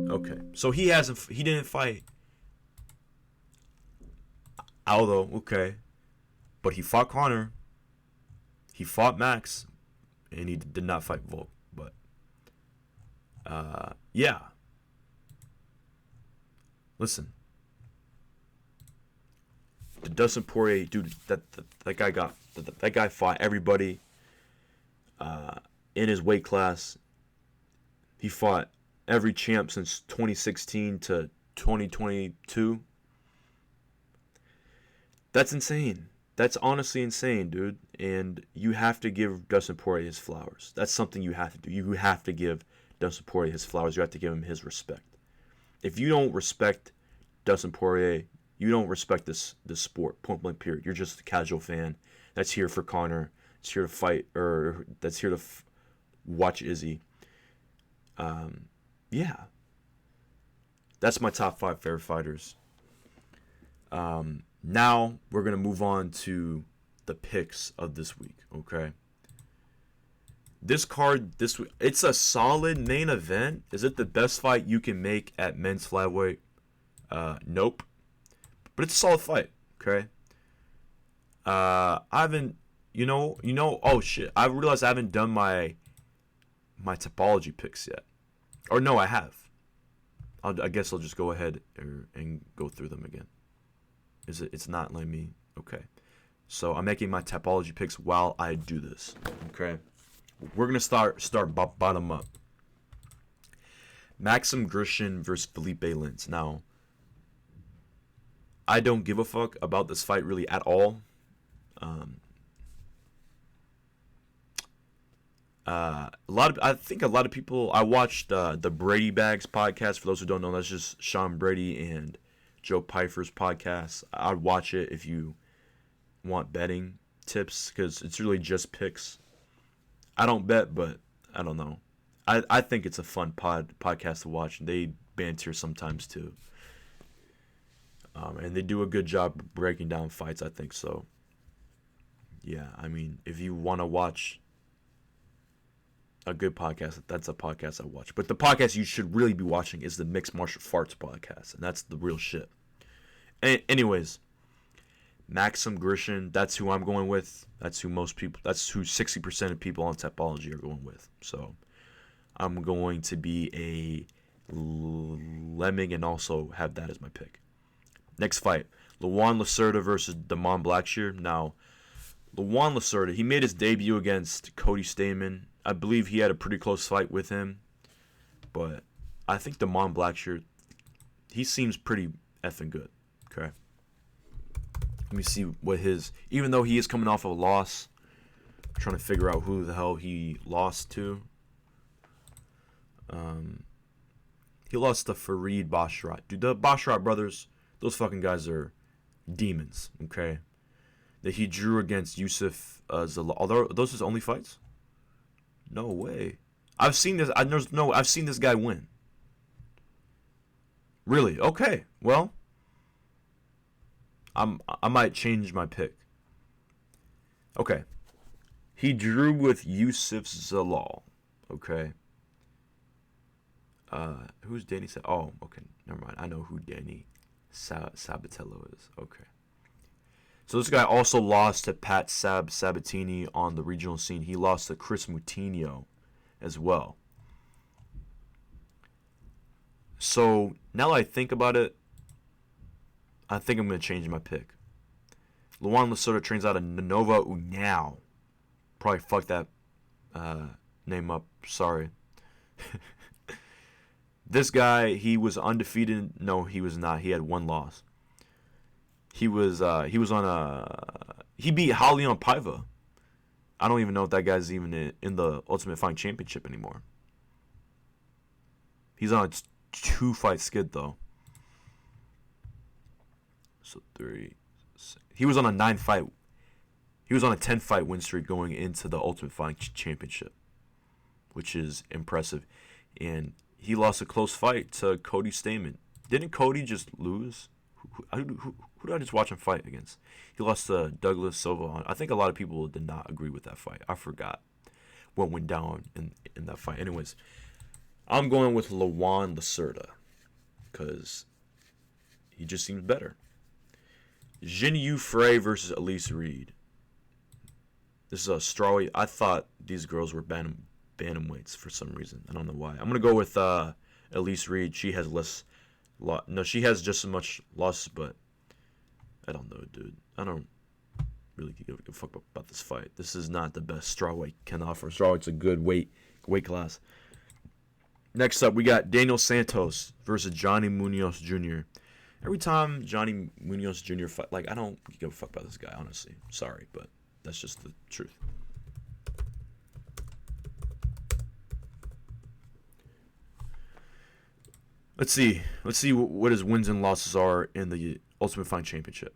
Okay, so he didn't fight Aldo. Okay, but he fought Connor. He fought Max, and he did not fight Volk. But yeah. Listen. The Dustin Poirier, dude, that guy fought everybody in his weight class. He fought every champ since 2016 to 2022. That's insane. That's honestly insane, dude. And you have to give Dustin Poirier his flowers. That's something you have to do. You have to give Dustin Poirier his flowers. You have to give him his respect. If you don't respect Dustin Poirier, you don't respect this sport, point blank period. You're just a casual fan that's here for Connor, that's here to fight, or that's here to watch Izzy. Yeah. That's my top 5 favorite fighters. Now we're going to move on to the picks of this week, okay? This card this week, it's a solid main event. Is it the best fight you can make at men's flyweight? Nope. But it's a solid fight, okay? I haven't, oh shit, I realized I haven't done my topology picks yet. Or no, I have. I guess I'll just go ahead and go through them again. It's not letting me, okay. So I'm making my topology picks while I do this, okay? We're going to start bottom up. Maxim Grishin versus Felipe Lins. Now, I don't give a fuck about this fight really at all. I think a lot of people. I watched the Brady Bags podcast. For those who don't know, that's just Sean Brady and Joe Pfeiffer's podcast. I'd watch it if you want betting tips, because it's really just picks. I don't bet, but I don't know. I think it's a fun podcast to watch. They banter sometimes too. And they do a good job breaking down fights, I think so. Yeah, I mean, if you want to watch a good podcast, that's a podcast I watch. But the podcast you should really be watching is the Mixed Martial Farts podcast, and that's the real shit. Anyways, Maxim Grishin, that's who I'm going with. That's who 60% of people on Topology are going with. So I'm going to be a lemming and also have that as my pick. Next fight, Luan Lacerda versus Damon Blackshear. Now, Luan Lacerda, he made his debut against Cody Stamann. I believe he had a pretty close fight with him. But I think Damon Blackshear, he seems pretty effing good. Okay. Let me see what even though he is coming off of a loss, I'm trying to figure out who the hell he lost to. He lost to Farid Basharat. Dude, the Basharat brothers, those fucking guys are demons, okay? That he drew against Yusuf Zalal. Are those his only fights? No way. I've seen this. I've seen this guy win. Really? Okay. Well, I might change my pick. Okay. He drew with Yusuf Zalal. Okay. Who's Danny? Okay. Never mind. I know who Danny Sabatello is. Okay. So this guy also lost to Pat Sabatini on the regional scene. He lost to Chris Moutinho as well. So now that I think about it, I think I'm going to change my pick. Luan Lacerda trains out of Nova União. Probably fucked that name up. Sorry. This guy, he was undefeated. No, he was not. He had one loss. He was on he beat Raulian Paiva. I don't even know if that guy's even in the Ultimate Fighting Championship anymore. He's on a 2-fight skid though. So 3. He was on a 9-fight. He was on a 10-fight win streak going into the Ultimate Fighting Championship, which is impressive. And he lost a close fight to Cody Stamann. Didn't Cody just lose? Who did I just watch him fight against? He lost to Douglas Silva. I think a lot of people did not agree with that fight. I forgot what went down in that fight. Anyways, I'm going with Luan Lacerda because he just seems better. Jin Yu Frey versus Elise Reed. This is a strawweight. I thought these girls were bantamweights for some reason. I don't know why. I'm gonna go with Elise Reed. She has less. No, she has just as much losses, but I don't know, dude. I don't really give a fuck about this fight. This is not the best strawweight can offer. Strawweight's a good weight class. Next up, we got Daniel Santos versus Johnny Munoz Jr. Every time Johnny Munoz Jr. fight, like, I don't give a fuck about this guy, honestly. Sorry, but that's just the truth. Let's see what his wins and losses are in the Ultimate Fighting Championship.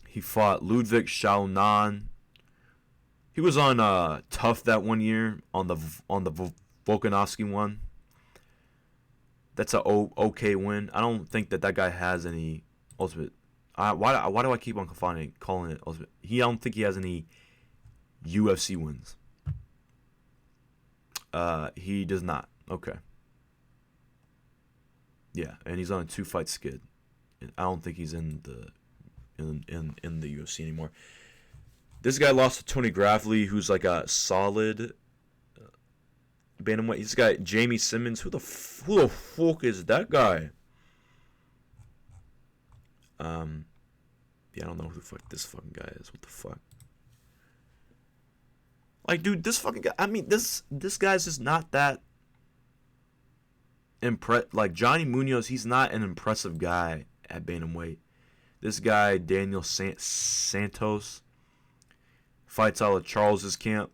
He fought Ludwig Xiaonan. He was on Tough that one year on the Volkanovski one. That's a okay win. I don't think that guy has any Ultimate. Why do I keep on calling it Ultimate? I don't think he has any UFC wins. He does not. Okay. Yeah, and he's on a 2-fight skid. And I don't think he's in the UFC anymore. This guy lost to Tony Gravely, who's like a solid bantamweight. He's got Jamie Simmons. Who the fuck is that guy? Yeah, I don't know who the fuck this fucking guy is. What the fuck? Like, dude, this fucking guy. I mean, this guy's just not that. Like Johnny Munoz, he's not an impressive guy at bantamweight. This guy Daniel Santos fights out of Charles's camp.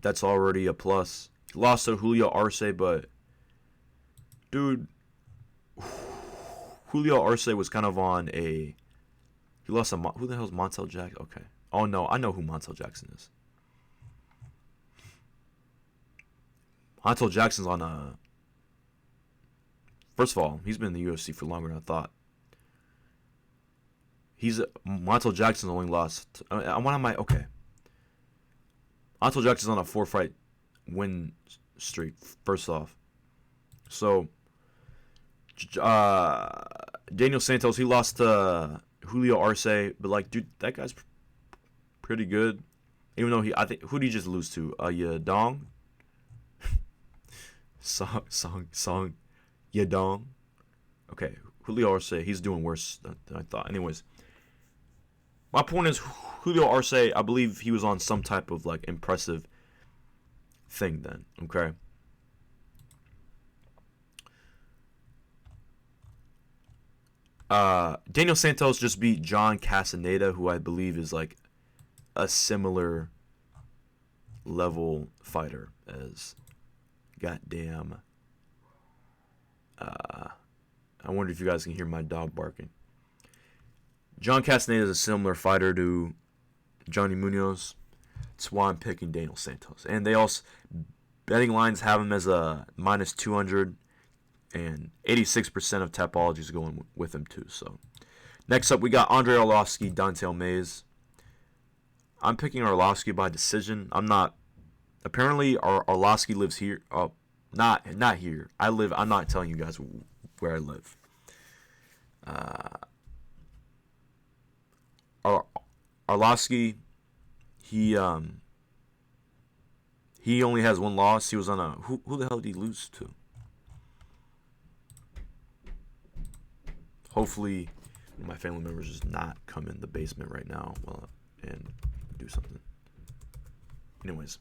That's already a plus. He lost to Julio Arce, but dude, Julio Arce was kind of on a. He lost to who the hell's Montel Jackson? Okay. Oh no, I know who Montel Jackson is. Montel Jackson's on a. First of all, he's been in the UFC for longer than I thought. Montel Jackson's only lost. What am I? Okay. Montel Jackson's on a 4-fight win streak. First off, so Daniel Santos, he lost to Julio Arce, but like, dude, that guy's pretty good. Even though I think, who did he just lose to? Yadong. Song Yadong. Okay, Julio Arce, he's doing worse than I thought. Anyways, my point is Julio Arce, I believe he was on some type of like impressive thing then. Okay. Daniel Santos just beat John Castaneda, who I believe is like a similar level fighter as goddamn. I wonder if you guys can hear my dog barking. John Castaneda is a similar fighter to Johnny Munoz. That's why I'm picking Daniel Santos. And they also, betting lines have him as a minus 200, and 86% of Tapology is going with him too. So next up, we got Andre Arlovski, Dante Mays. I'm picking Arlovski by decision. I'm not. Apparently, Arlovski lives here. Not here. I'm not telling you guys where I live. Arlovsky, he only has one loss. He was on a who the hell did he lose to? Hopefully, my family members does not come in the basement right now and do something. Anyways,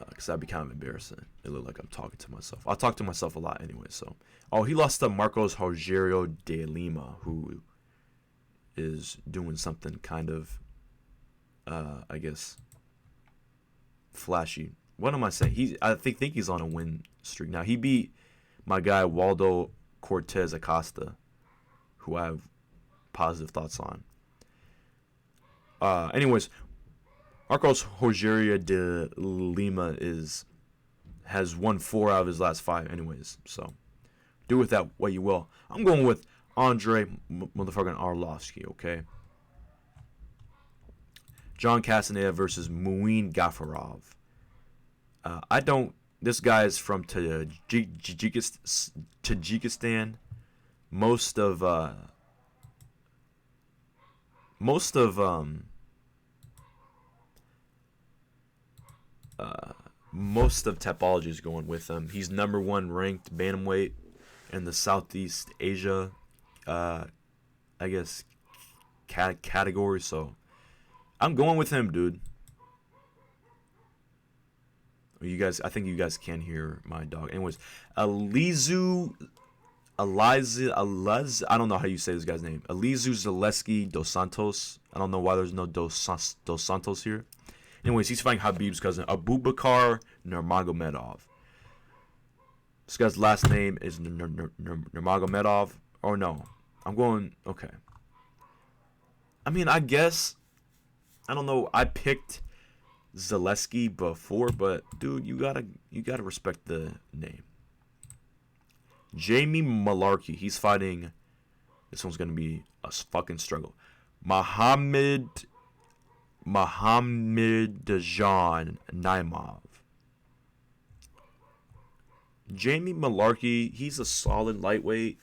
because that'd be kind of embarrassing. It looked like I'm talking to myself. I talk to myself a lot anyway. So, he lost to Marcos Rogerio de Lima, who is doing something kind of, I guess, flashy. What am I saying? I think he's on a win streak now. He beat my guy Waldo Cortez Acosta, who I have positive thoughts on. Anyways, Marcos Rogerio de Lima has won 4 out of his last 5. Anyways, so do with that what you will. I'm going with Andre motherfucking Arlovsky. Okay. John Castaneda versus Muin Gafarov. This guy is from Tajikistan. Most of Tapology is going with him. He's number 1 ranked bantamweight in the Southeast Asia, I guess, category. So I'm going with him, dude. I think you guys can hear my dog. Anyways, Eliza, I don't know how you say this guy's name. Elizu Zaleski dos Santos. I don't know why there's no dos Santos here. Anyways, he's fighting Habib's cousin, Abubakar Nurmagomedov. This guy's last name is Nurmagomedov. Oh, no. I'm going... Okay. I mean, I guess... I don't know. I picked Zaleski before, but, dude, you gotta respect the name. Jamie Malarkey. He's fighting... This one's going to be a fucking struggle. Mohammed Dajan Naimov. Jamie Malarkey, he's a solid lightweight.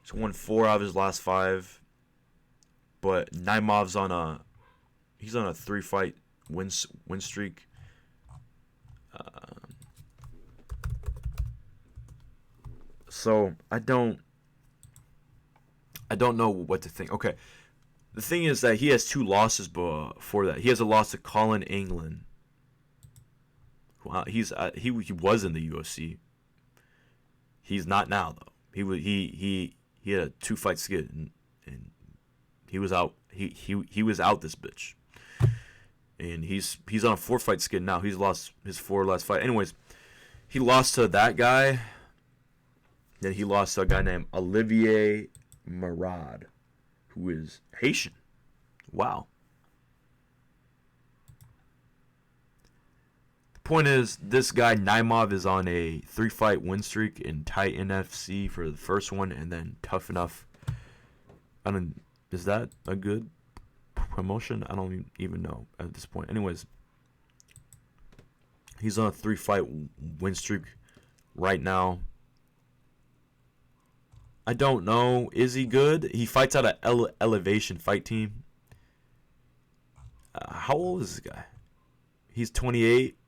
He's won 4 out of his last 5. But Naimov's on a 3-fight win streak. So I don't know what to think. Okay. The thing is that he has 2 losses before that. He has a loss to Colin England. Well, he was in the UFC. He's not now though. He had a 2-fight skid and he was out. He was out this bitch. And he's on a 4-fight skid now. He's lost his 4 last fight. Anyways, he lost to that guy. Then he lost to a guy named Olivier Marad, who is Haitian. Wow. The point is, this guy Naimov is on a 3-fight win streak in Titan FC for the first one, and then Tough Enough. Is that a good promotion? I don't even know at this point. Anyways, he's on a 3-fight win streak right now. I don't know. Is he good? He fights out of Elevation Fight Team. How old is this guy? He's 28.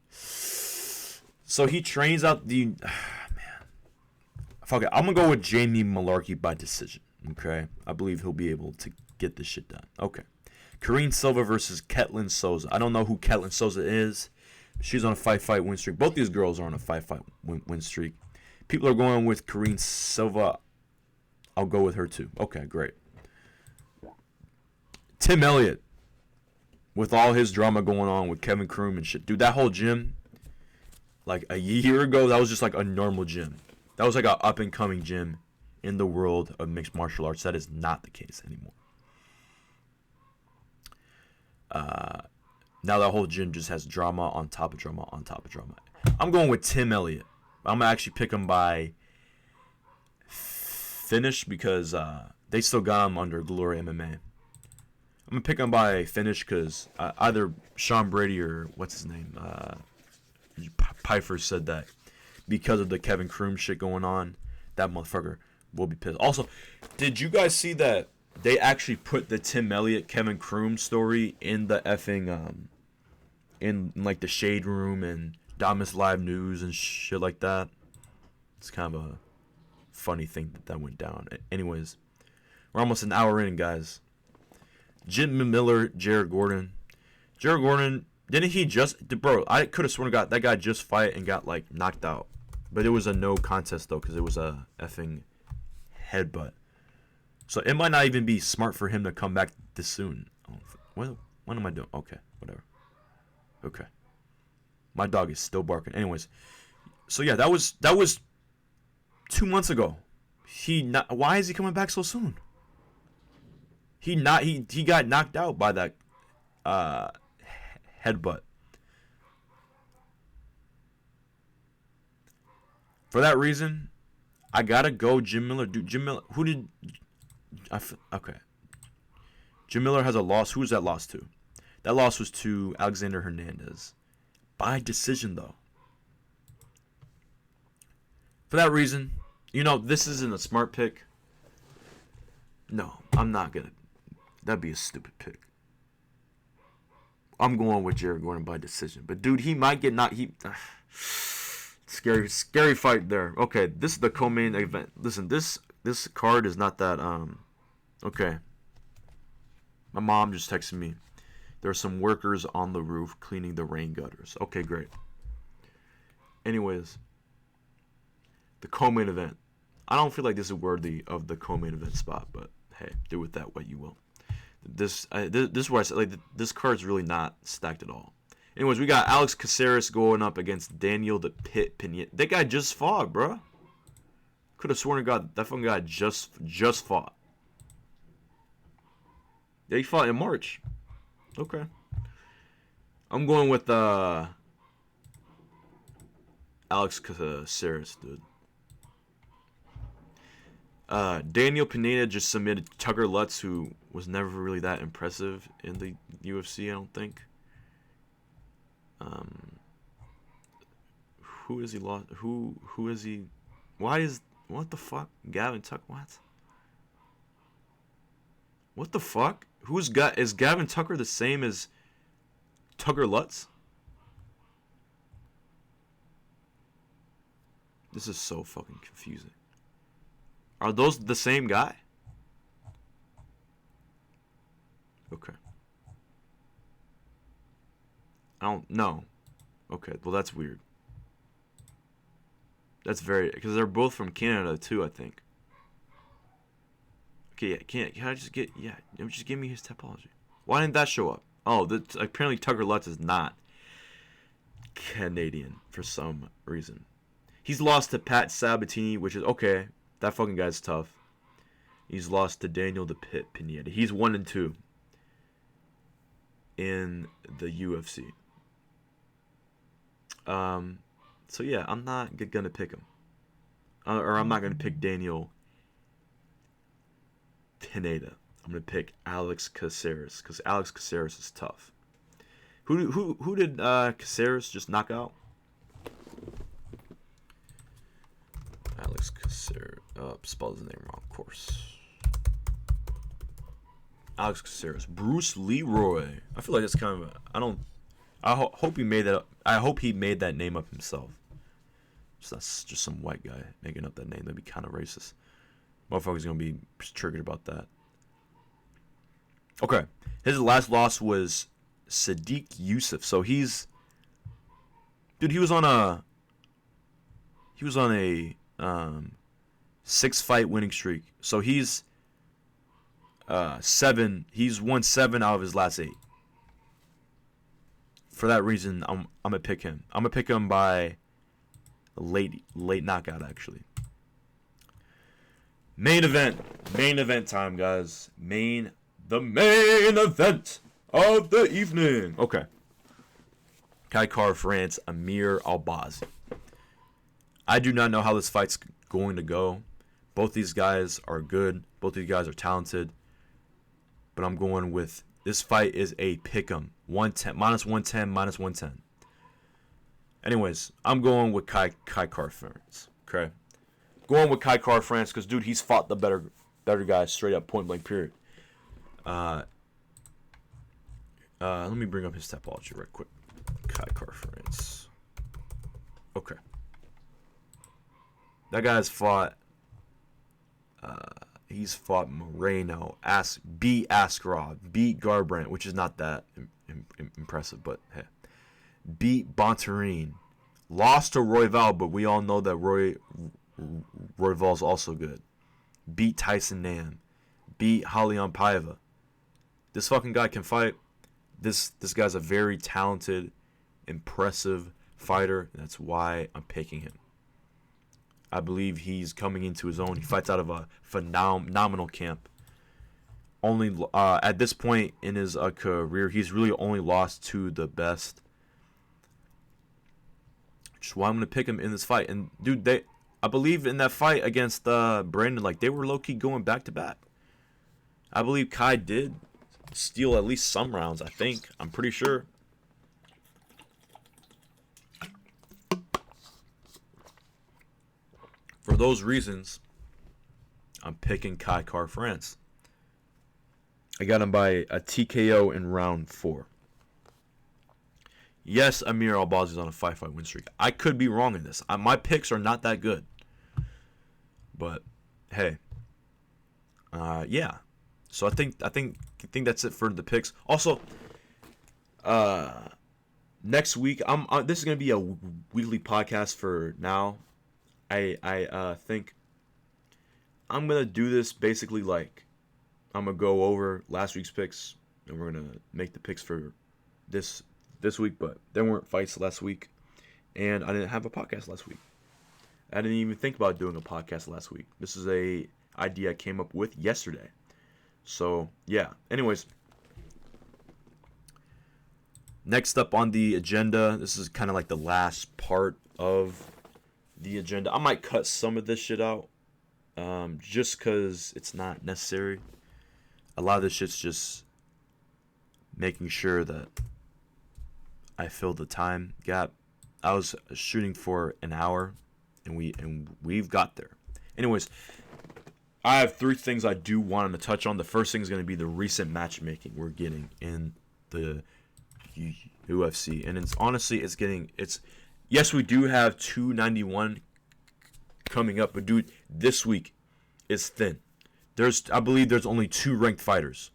So he trains out the... man. Fuck it. I'm going to go with Jamie Malarkey by decision. Okay? I believe he'll be able to get this shit done. Okay. Karine Silva versus Ketlin Souza. I don't know who Ketlin Souza is. She's on a 5-fight win streak. Both these girls are on a 5-fight win streak. People are going with Karine Silva. I'll go with her too. Okay, great. Tim Elliott. With all his drama going on with Kevin Kroom and shit. Dude, that whole gym, like a year ago, that was just like a normal gym. That was like an up-and-coming gym in the world of mixed martial arts. That is not the case anymore. Now that whole gym just has drama on top of drama on top of drama. I'm going with Tim Elliott. I'm going to actually pick him by finish because they still got him under Glory MMA. I'm going to pick him by finish because either Sean Brady or what's his name? Pfeiffer said that because of the Kevin Kroom shit going on. That motherfucker will be pissed. Also, did you guys see that they actually put the Tim Elliott Kevin Kroom story in the effing in like the Shade Room and Domus Live News and shit like that? It's kind of a funny thing that went down. Anyways, we're almost an hour in, guys. Jim Miller, Jared Gordon. Jared Gordon, didn't he just... Bro, I could have sworn that guy just fight and got, like, knocked out. But it was a no contest, though, because it was a effing headbutt. So it might not even be smart for him to come back this soon. What am I doing? Okay, whatever. Okay. My dog is still barking. Anyways. So, yeah, that was 2 months ago. Why is he coming back so soon? He got knocked out by that headbutt. For that reason, I gotta go Jim Miller. Dude, Jim Miller. Okay. Jim Miller has a loss. Who was that loss to? That loss was to Alexander Hernandez. By decision, though. For that reason, this isn't a smart pick. No, I'm not gonna. That'd be a stupid pick. I'm going with Jared Gordon by decision. But, dude, he might get knocked. Scary fight there. Okay, this is the co-main event. Listen, this card is not that, okay. My mom just texted me. There are some workers on the roof cleaning the rain gutters. Okay, great. Anyways, the co-main event. I don't feel like this is worthy of the co-main event spot, but hey, do with that what you will. This is where I said, like, this card's really not stacked at all. Anyways, we got Alex Caceres going up against Daniel the Pit Pineda. That guy just fought, bro. Could have sworn to God that fucking guy just fought. Yeah, he fought in March. Okay. I'm going with Alex Caceres, dude. Daniel Pineda just submitted Tucker Lutz, who was never really that impressive in the UFC, I don't think. Who is he lost? Who is he? What the fuck? Gavin Tucker? What the fuck? Is Gavin Tucker the same as Tucker Lutz? This is so fucking confusing. Are those the same guy? Okay. I don't know. Okay, well that's weird. That's very... Because they're both from Canada too, I think. Okay, yeah, can I just get... Yeah, just give me his topology. Why didn't that show up? Oh, apparently Tucker Lutz is not Canadian for some reason. He's lost to Pat Sabatini, which is... Okay, that fucking guy's tough. He's lost to Daniel the Pit Pineda. He's 1-2 in the UFC. So yeah, I'm not gonna pick him, or I'm not gonna pick Daniel Pineda. I'm gonna pick Alex Caceres because Alex Caceres is tough. Who did Caceres just knock out? Alex Caceres. Spelled his name wrong, of course. Alex Caceres. Bruce Leroy. I feel like it's kind of I hope he made that up. I hope he made that name up himself. That's just some white guy making up that name. That'd be kind of racist. Motherfucker's gonna be triggered about that. Okay, his last loss was Sadiq Yusuf. So he's, dude. He was on a 6-fight winning streak. So he's 7. He's won 7 out of his last 8. For that reason, I'm gonna pick him. I'm gonna pick him by a late knockout, actually. Main event time, guys. The main event of the evening. Okay. Kai France, Amir Albazi. I do not know how this fight's going to go. Both these guys are good. Both these guys are talented. But I'm going with, this fight is a pick'em. -110, -110. Anyways, I'm going with Kai Kara-France. Okay, going with Kai Kara-France because dude, he's fought the better guy straight up, point blank, period. Let me bring up his topology right quick. Kai Kara-France. Okay. That guy's fought. He's fought Moreno, beat Askarov, beat Garbrandt, which is not that impressive, but hey. Beat Bontarine, lost to Royval, but we all know that Royval's also good. Beat Tyson Nam, beat Halion Paiva. This fucking guy can fight. This guy's a very talented, impressive fighter. And that's why I'm picking him. I believe he's coming into his own. He fights out of a phenomenal camp. Only at this point in his career, he's really only lost to the best. Which is why I'm gonna pick him in this fight. And dude, I believe in that fight against Brandon, like they were low key going back to back. I believe Kai did steal at least some rounds. I'm pretty sure. For those reasons, I'm picking Kai Kara-France. I got him by a TKO in round 4. Yes, Amir Albazi is on a 5-fight win streak. I could be wrong in this. My picks are not that good. But hey, yeah. So I think that's it for the picks. Also, next week this is gonna be a weekly podcast for now. I think I'm gonna do this basically like I'm gonna go over last week's picks and we're gonna make the picks for this week, but there weren't fights last week and I didn't have a podcast last week. I didn't even think about doing a podcast last week. This is a idea I came up with yesterday. So yeah. Anyways, next up on the agenda, this is kind of like the last part of the agenda. I might cut some of this shit out, just because it's not necessary. A lot of this shit's just making sure that I fill the time gap. I was shooting for an hour, and we've got there. Anyways, I have 3 things I do want to touch on. The first thing is going to be the recent matchmaking we're getting in the UFC, and yes, we do have 291 coming up, but dude, this week is thin. I believe there's only 2 ranked fighters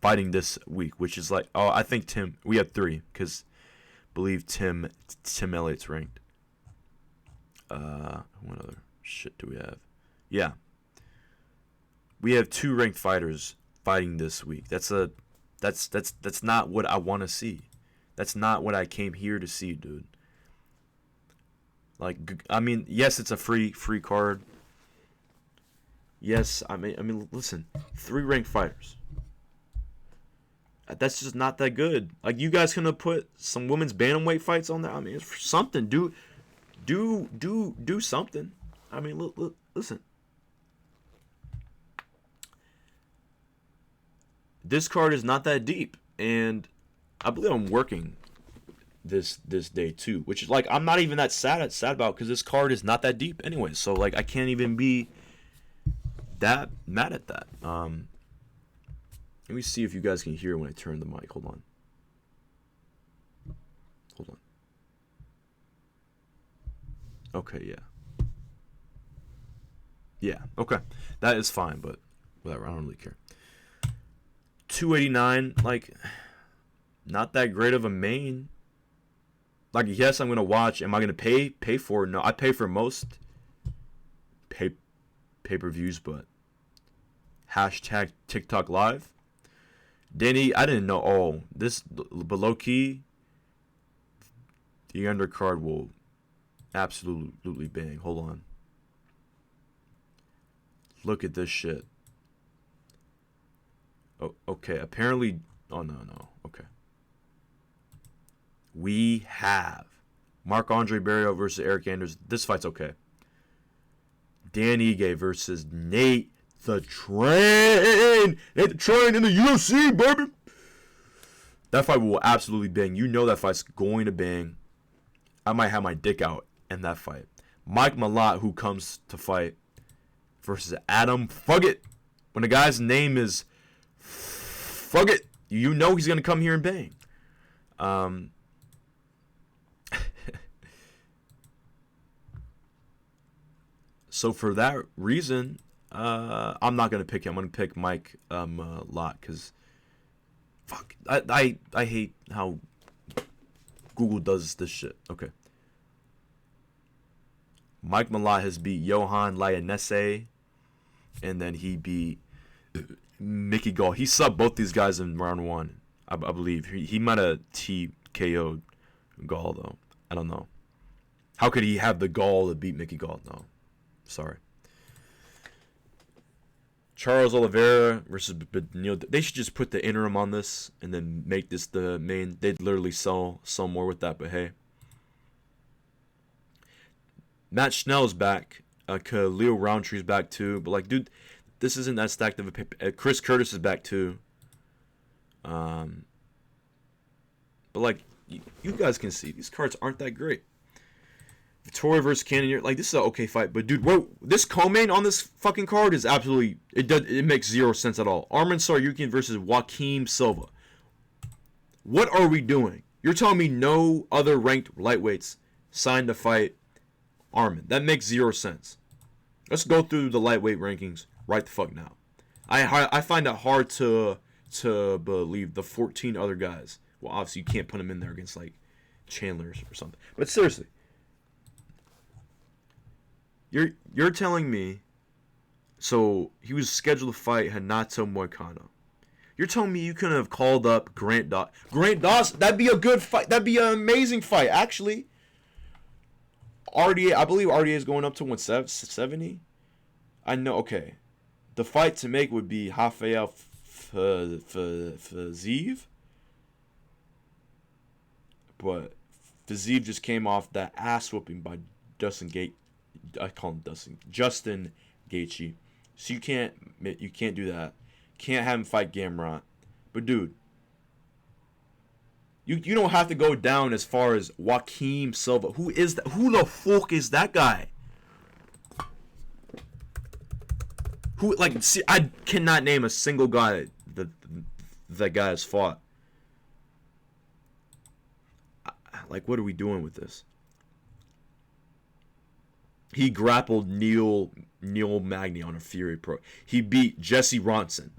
fighting this week, which is like, I think we have 3, because I believe Tim Elliott's ranked. What other shit do we have? Yeah. We have 2 ranked fighters fighting this week. That's not what I want to see. That's not what I came here to see, dude. Like, I mean, yes, it's a free card. Yes, I mean, listen, 3 ranked fighters. That's just not that good. Like, you guys gonna put some women's bantamweight fights on there? I mean, it's something. Do something. I mean, listen. This card is not that deep, and I believe I'm working this day too, which is like I'm not even that sad about, because this card is not that deep anyway. So like I can't even be that mad at that. Let me see if you guys can hear when I turn the mic. Hold on. Okay, yeah. Yeah, okay. That is fine, but whatever, I don't really care. 289, like, not that great of a main. Like, yes, I'm gonna watch. Am I gonna pay for it? No, I pay for most pay-per-views, but hashtag TikTok Live. Danny, I didn't know. Oh, this below key. The undercard will absolutely bang. Hold on. Look at this shit. Oh, okay. Apparently, oh no. Okay. We have Marc-Andre Barrios versus Eric Anders. This fight's okay. Dan Ige versus Nate the Train. Nate the Train in the UFC, baby. That fight will absolutely bang. You know that fight's going to bang. I might have my dick out in that fight. Mike Malott, who comes to fight, versus Adam Fuggett. When the guy's name is Fuggett, you know he's going to come here and bang. So for that reason, I'm not going to pick him. I'm going to pick Mike Malott because fuck, I hate how Google does this shit. Okay. Mike Malott has beat Johan Lionesse, and then he beat Mickey Gall. He subbed both these guys in round 1, I believe. He might have TKO'd Gall, though. I don't know. How could he have the gall to beat Mickey Gall? No. Sorry. Charles Oliveira versus Benil. They should just put the interim on this and then make this the main. They'd literally sell more with that, but hey. Matt Schnell's back. Khalil Roundtree's back too. But like, dude, this isn't that stacked of a paper. Chris Curtis is back too. But like, you guys can see these cards aren't that great. Vittori versus Cannonier, like this is an okay fight, but dude, this co-main on this fucking card is absolutely it makes zero sense at all. Arman Tsarukyan versus Joaquim Silva. What are we doing? You're telling me no other ranked lightweights signed to fight Arman? That makes zero sense. Let's go through the lightweight rankings right the fuck now. I find it hard to believe the 14 other guys. Well, obviously you can't put them in there against like Chandler's or something. But seriously. You're telling me, so he was scheduled to fight Hanato Moicano. You're telling me you couldn't have called up Grant Dawson? That'd be a good fight. That'd be an amazing fight, actually. RDA, I believe RDA is going up to 170. I know. Okay, the fight to make would be Rafael Fiziev, but Fiziev just came off that ass whooping by Justin Gaethje. So you can't do that. Can't have him fight Gamrot. But dude, you don't have to go down as far as Joaquim Silva. Who is that? Who the fuck is that guy? Who, like, see, I cannot name a single guy that guy has fought. Like, what are we doing with this? He grappled Neil Magny on a Fury Pro. He beat Jesse Ronson.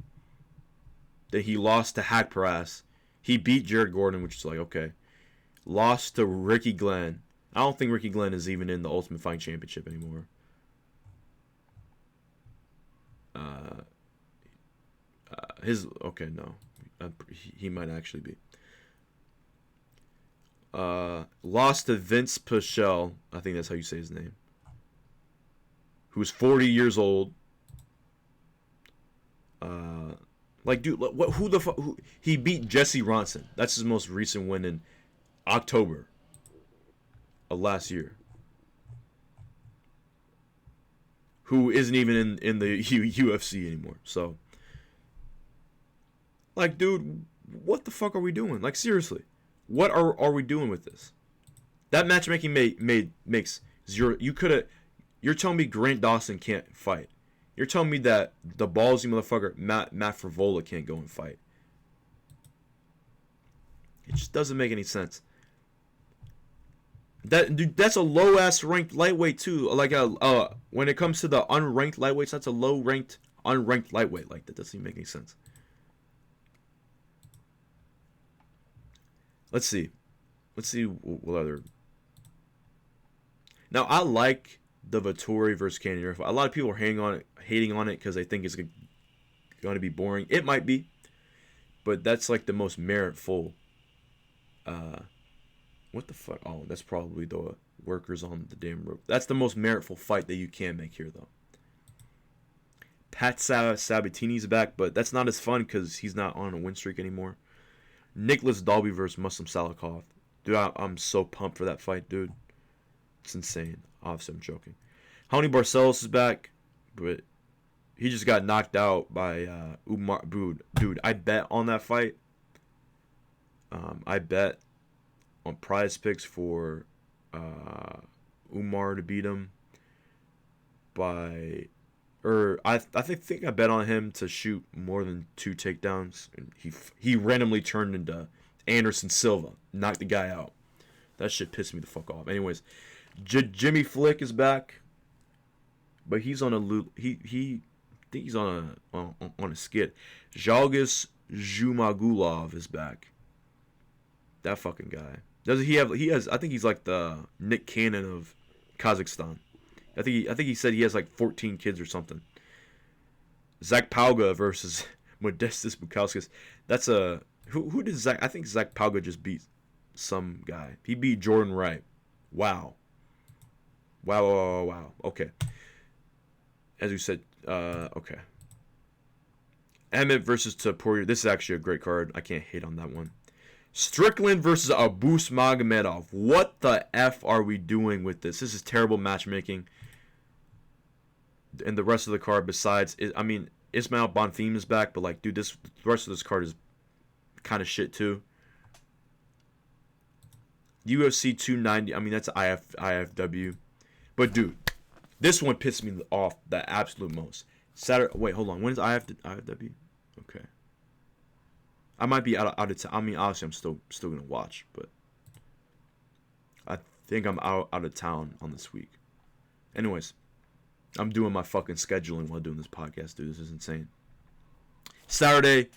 Then he lost to Haqparast. He beat Jared Gordon, which is like, okay. Lost to Ricky Glenn. I don't think Ricky Glenn is even in the Ultimate Fighting Championship anymore. He might actually be. Lost to Vince Pichel. I think that's how you say his name. Who's 40 years old. Like, dude, who the fuck? He beat Jesse Ronson. That's his most recent win in October of last year. Who isn't even in the UFC anymore. So, like, dude, what the fuck are we doing? Like, seriously, what are we doing with this? That matchmaking makes zero. You're telling me Grant Dawson can't fight. You're telling me that the ballsy motherfucker Matt Frivola can't go and fight. It just doesn't make any sense. That's a low ass ranked lightweight too. Like when it comes to the unranked lightweights, that's a low ranked unranked lightweight. Like, that doesn't even make any sense. Let's see what other. Now I like the Vittori versus Cannonier. A lot of people are hating on it because they think it's going to be boring. It might be, but that's like the most meritful. What the fuck? Oh, that's probably the workers on the damn rope. That's the most meritful fight that you can make here, though. Pat Sabatini's back, but that's not as fun because he's not on a win streak anymore. Nicholas Dalby versus Muslim Salikov. Dude, I'm so pumped for that fight, dude. It's insane. Obviously, I'm joking. Honey Barcelos is back, but he just got knocked out by Umar. Dude, I bet on that fight. I bet on Prize Picks for Umar to beat him by, or I think I bet on him to shoot more than 2 takedowns. And he randomly turned into Anderson Silva, knocked the guy out. That shit pissed me the fuck off. Anyways, Jimmy Flick is back, but he's on a he I think he's on a skit. Zhalgis Zhumagulov is back. That fucking guy. Does he have? He has. I think he's like the Nick Cannon of Kazakhstan. I think he said he has like 14 kids or something. Zach Pauga versus Modestas Bukauskas. That's a who did Zach? I think Zach Pauga just beat some guy. He beat Jordan Wright. Wow. Okay. As you said, okay. Emmett versus Topuria. This is actually a great card. I can't hate on that one. Strickland versus Abus Magomedov. What the F are we doing with this? This is terrible matchmaking. And the rest of the card besides, I mean, Ismail Bonfim is back, but like, dude, the rest of this card is kind of shit too. UFC 290, I mean, that's IFW. But dude, this one pissed me off the absolute most. Saturday, wait, hold on. When is IFW? Okay. I might be out of town. I mean, obviously, I'm still gonna watch, but I think I'm out of town on this week. Anyways, I'm doing my fucking scheduling while doing this podcast, dude. This is insane. Saturday,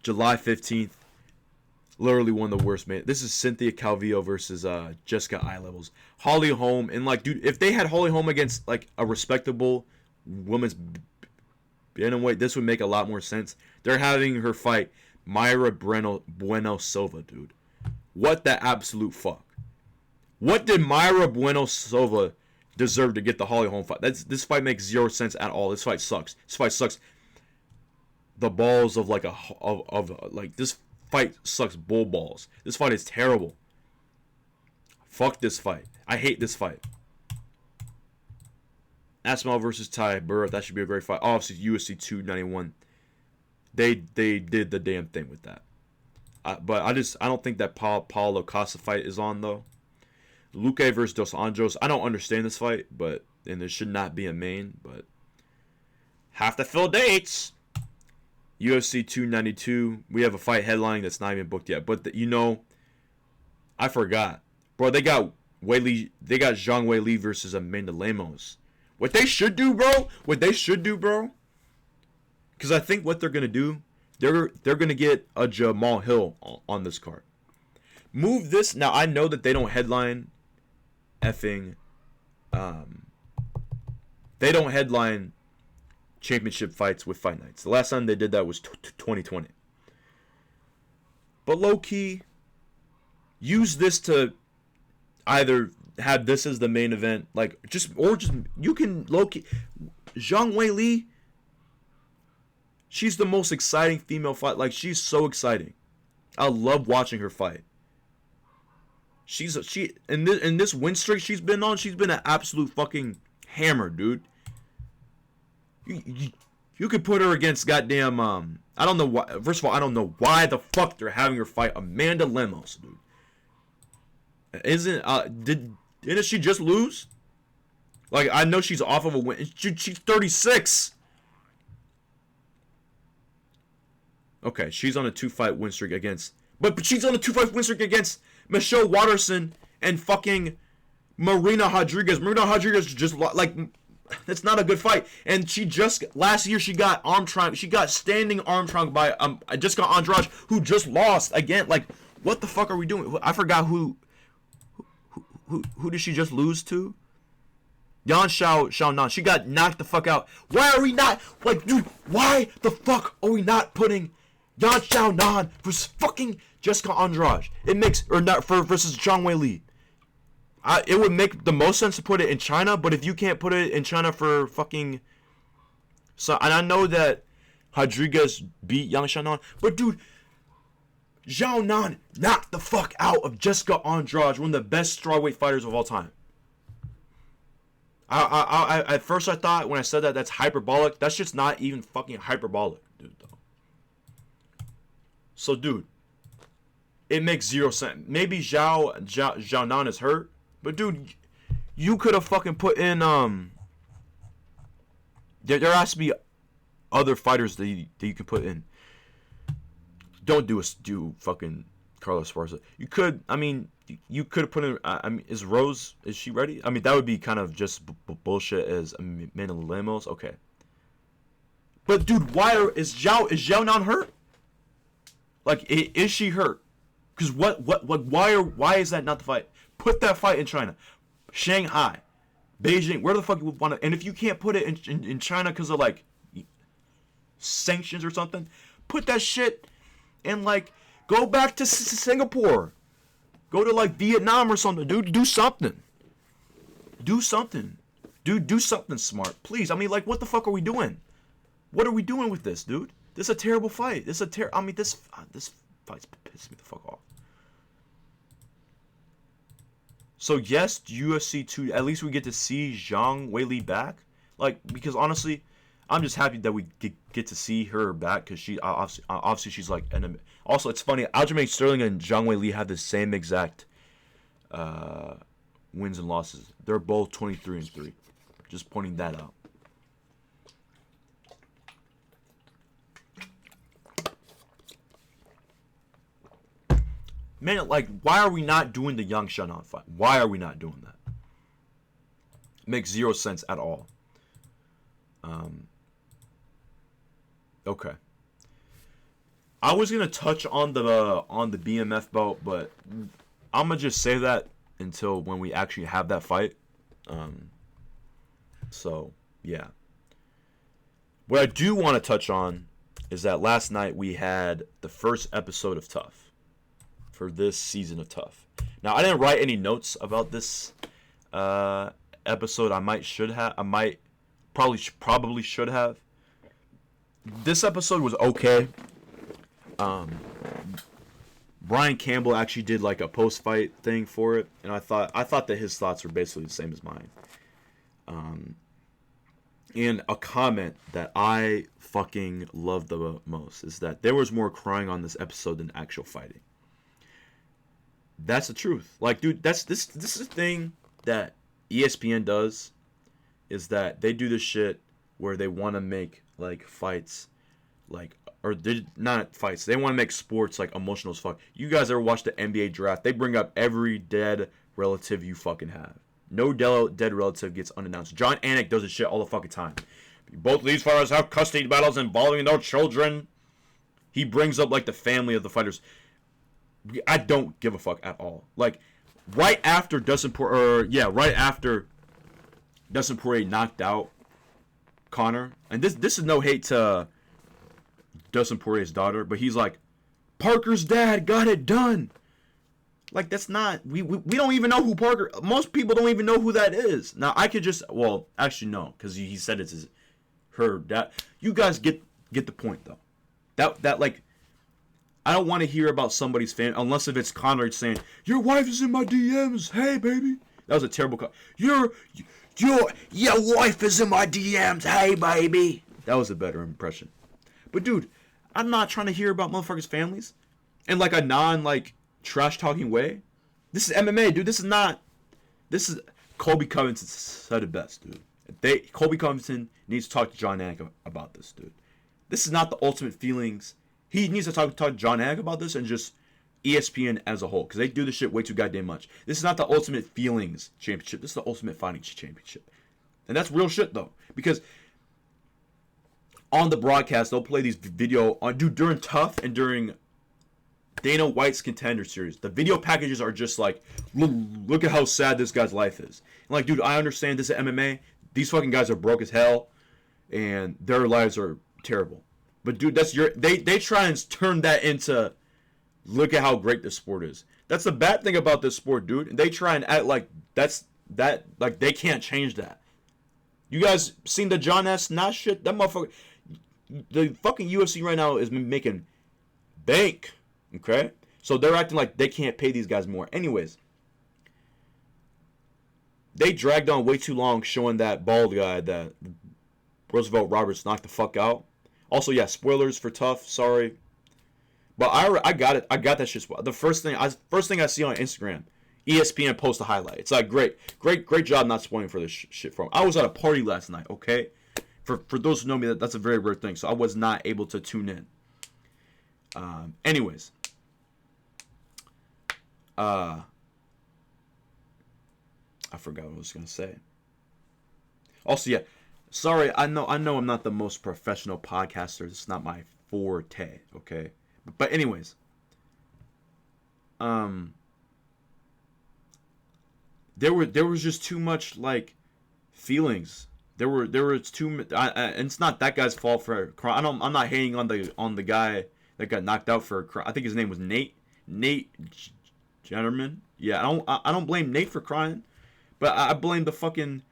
July 15th. Literally one of the worst, man. This is Cynthia Calvillo versus Jessica Eye Levels. Holly Holm, and like, dude, if they had Holly Holm against like a respectable women's bantamweight, this would make a lot more sense. They're having her fight Mayra Bueno Silva, dude. What the absolute fuck? What did Mayra Bueno Silva deserve to get the Holly Holm fight? This fight makes zero sense at all. This fight sucks. This fight sucks. The balls of like like this fight sucks bull balls. This fight is terrible. Fuck this fight. I hate this fight. Asmal versus Ty Burr. That should be a great fight. Obviously, UFC 291. They did the damn thing with that. But I don't think that Paulo Costa fight is on though. Luque versus Dos Anjos. I don't understand this fight, and it should not be a main, but have to fill dates. UFC 292. We have a fight headline that's not even booked yet. But I forgot, bro. They got Zhang Weili versus Amanda Lemos. What they should do, bro. Because I think what they're gonna do, they're gonna get a Jamal Hill on this card. Move this now. I know that they don't headline effing. They don't headline championship fights with fight nights. The last time they did that was 2020. But low key, use this to either have this as the main event, like you can low key. Zhang Weili. She's the most exciting female fight. Like, she's so exciting. I love watching her fight. In this win streak she's been on, she's been an absolute fucking hammer, dude. You could put her against goddamn I don't know why. First of all, I don't know why the fuck they're having her fight Amanda Lemos, dude. Didn't she just lose? Like, I know she's off of a win. She's 36. Okay, she's on a 2-fight win streak against... But she's on a 2-fight win streak against Michelle Watterson and fucking Marina Rodriguez. Marina Rodriguez just... Like, that's not a good fight. And she just... Last year, she got standing arm triangle by Jessica Andrade, who just lost again. Like, what the fuck are we doing? I forgot who did she just lose to? Yan Xiaonan. She got knocked the fuck out. Why are we not... Like, dude, why the fuck are we not putting... Yan Xiaonan versus fucking Jessica Andrade. It makes versus Zhang Weili. It would make the most sense to put it in China, but if you can't put it in China for fucking, and I know that Rodriguez beat Yang Xiaonan, but dude, Xiaonan knocked the fuck out of Jessica Andrade, one of the best strawweight fighters of all time. I at first I thought when I said that's hyperbolic. That's just not even fucking hyperbolic, dude. Though. So, dude, it makes zero sense. Maybe Xiaonan is hurt, But dude, you could have fucking put in there has to be other fighters that you can put in. Don't do fucking Carlos Esparza. You could, I mean, you could have put in. I mean, is she ready? I mean, that would be kind of just bullshit as Amanda Lemos. Okay, but dude, is Zhao not hurt? Like, is she hurt? Because why is that not the fight? Put that fight in China, Shanghai, Beijing, where the fuck you want to? And if you can't put it in China because of like sanctions or something, put that shit in like go back to Singapore, go to like Vietnam or something, dude. Do something. Do something, dude. Do something smart, please. I mean, like, what the fuck are we doing? What are we doing with this, dude? This is a terrible fight. This fight's pissed me the fuck off. So yes, UFC 2. At least we get to see Zhang Weili back. Like, because honestly, I'm just happy that we get to see her back because she obviously she's like an. Also, it's funny. Aljamain Sterling and Zhang Weili have the same exact wins and losses. They're both 23-3. Just pointing that out. Man, like, why are we not doing the Yang Shannon fight? Why are we not doing that? It makes zero sense at all. Okay. I was gonna touch on the BMF belt, but I'm gonna just say that until when we actually have that fight. So yeah. What I do want to touch on is that last night we had the first episode of Tough. For this season of Tough. Now, I didn't write any notes about this episode. I probably should have. This episode was okay. Brian Campbell actually did like a post-fight thing for it, and I thought that his thoughts were basically the same as mine. And a comment that I fucking loved the most is that there was more crying on this episode than actual fighting. That's the truth. Like, dude, this is the thing that ESPN does, is that they do this shit where they want to make like fights, like, or they not fights. They want to make sports like emotional as fuck. You guys ever watch the NBA draft? They bring up every dead relative you fucking have. No dead relative gets unannounced. John Anik does this shit all the fucking time. Both of these fighters have custody battles involving their children. He brings up like the family of the fighters. I don't give a fuck at all. Like, right after Dustin Poirier knocked out Conor, and this is no hate to Dustin Poirier's daughter, but he's like, Parker's dad got it done. Like, that's not, we don't even know who Parker, most people don't even know who that is. Now, I could just, well, actually no, because he said it's her dad. You guys get the point, though. That like, I don't want to hear about somebody's family unless if it's Conor saying, your wife is in my DMs. Hey, baby. That was a terrible call. Your wife is in my DMs. Hey, baby. That was a better impression. But, dude, I'm not trying to hear about motherfuckers' families in like a like trash talking way. This is MMA, dude. This is Colby Covington said it best, dude. Colby Covington needs to talk to John Anik about this, dude. This is not the ultimate feelings. He needs to talk to John Anik about this and just ESPN as a whole, because they do this shit way too goddamn much. This is not the ultimate feelings championship. This is the ultimate fighting championship. And that's real shit, though. Because on the broadcast, they'll play these video on during Tough and during Dana White's Contender Series. The video packages are just like, look at how sad this guy's life is. And like, dude, I understand this is MMA. These fucking guys are broke as hell, and their lives are terrible. But dude, that's they try and turn that into, look at how great this sport is. That's the bad thing about this sport, dude. They try and act like like they can't change that. You guys seen the John S. Nash shit? That motherfucker, the fucking UFC right now is making bank. Okay? So they're acting like they can't pay these guys more. Anyways, they dragged on way too long showing that bald guy that Roosevelt Roberts knocked the fuck out. Also, yeah, spoilers for Tough. Sorry, but I got it. I got that shit. The first thing I see on Instagram, ESPN post a highlight. It's like, great job not spoiling for this shit from. I was at a party last night, okay? For those who know me, that's a very rare thing. So I was not able to tune in. Anyways. I forgot what I was going to say. Also, yeah. Sorry, I know I'm not the most professional podcaster. It's not my forte, okay? But anyways. There was just too much, like, feelings. There was too and it's not that guy's fault for crying. I'm not hating on the guy that got knocked out for a cry. I think his name was Nate Gentleman. Yeah, I don't blame Nate for crying, but I blame the fucking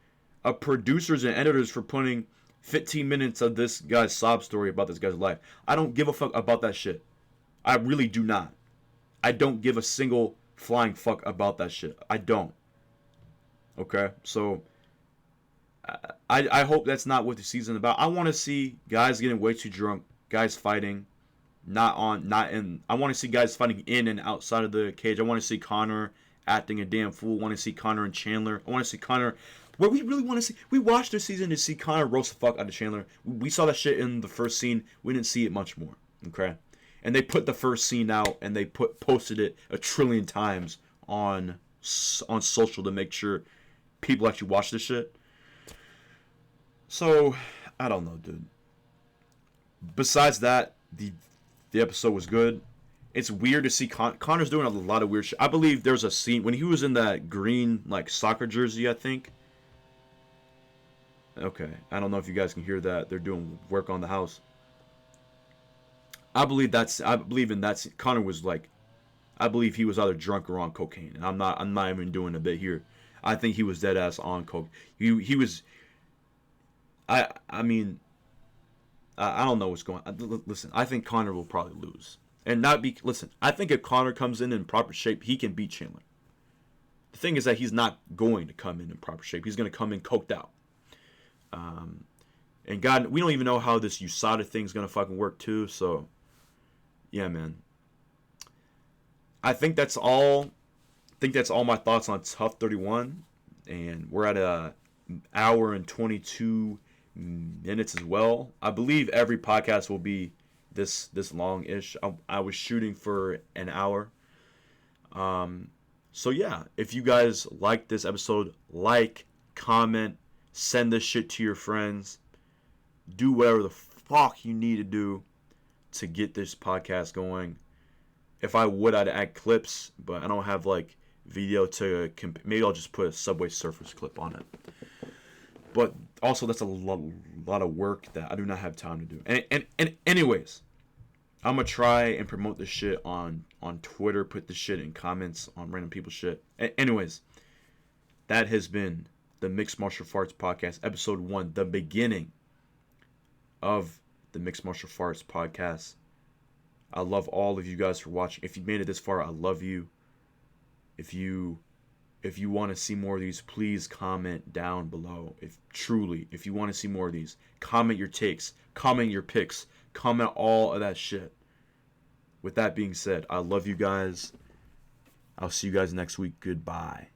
producers and editors for putting 15 minutes of this guy's sob story about this guy's life. I don't give a fuck about that shit. I really do not. I don't give a single flying fuck about that shit. I don't. Okay, so I hope that's not what the season's about. I want to see guys getting way too drunk, guys fighting, not in. I want to see guys fighting in and outside of the cage. I want to see Connor acting a damn fool. I want to see Connor and Chandler. I want to see Connor. What we really want to see. We watched this season to see Connor roast the fuck out of Chandler. We saw that shit in the first scene. We didn't see it much more. Okay, and they put the first scene out and they posted it a trillion times on social to make sure people actually watch this shit. So, I don't know, dude. Besides that, the episode was good. It's weird to see Connor's doing a lot of weird shit. I believe there's a scene when he was in that green, like, soccer jersey, I think. Okay, I don't know if you guys can hear that. They're doing work on the house. I believe in that scene. Connor was like, I believe he was either drunk or on cocaine, and I'm not even doing a bit here. I think he was dead ass on coke. He was. I mean, I don't know what's going on. Listen, I think Connor will probably lose. And not be... Listen, I think if Connor comes in proper shape, he can beat Chandler. The thing is that he's not going to come in proper shape. He's going to come in coked out. And God, we don't even know how this USADA thing's going to fucking work too. So, yeah, man. I think that's all. I think that's all my thoughts on Tough 31. And we're at a hour and 22 minutes as well. I believe every podcast will be this long-ish. I was shooting for an hour. So yeah, if you guys like this episode, like, comment, send this shit to your friends. Do whatever the fuck you need to do to get this podcast going. If I would, I'd add clips, but I don't have like video to maybe I'll just put a Subway Surfers clip on it. But also, that's a lot of work that I do not have time to do. And anyways, I'm going to try and promote this shit on Twitter. Put this shit in comments on random people's shit. Anyways, that has been the Mixed Martial Arts Podcast, Episode 1, the beginning of the Mixed Martial Arts Podcast. I love all of you guys for watching. If you made it this far, I love you. If you want to see more of these, please comment down below. If you want to see more of these, comment your takes, comment your picks, comment all of that shit. With that being said, I love you guys. I'll see you guys next week. Goodbye.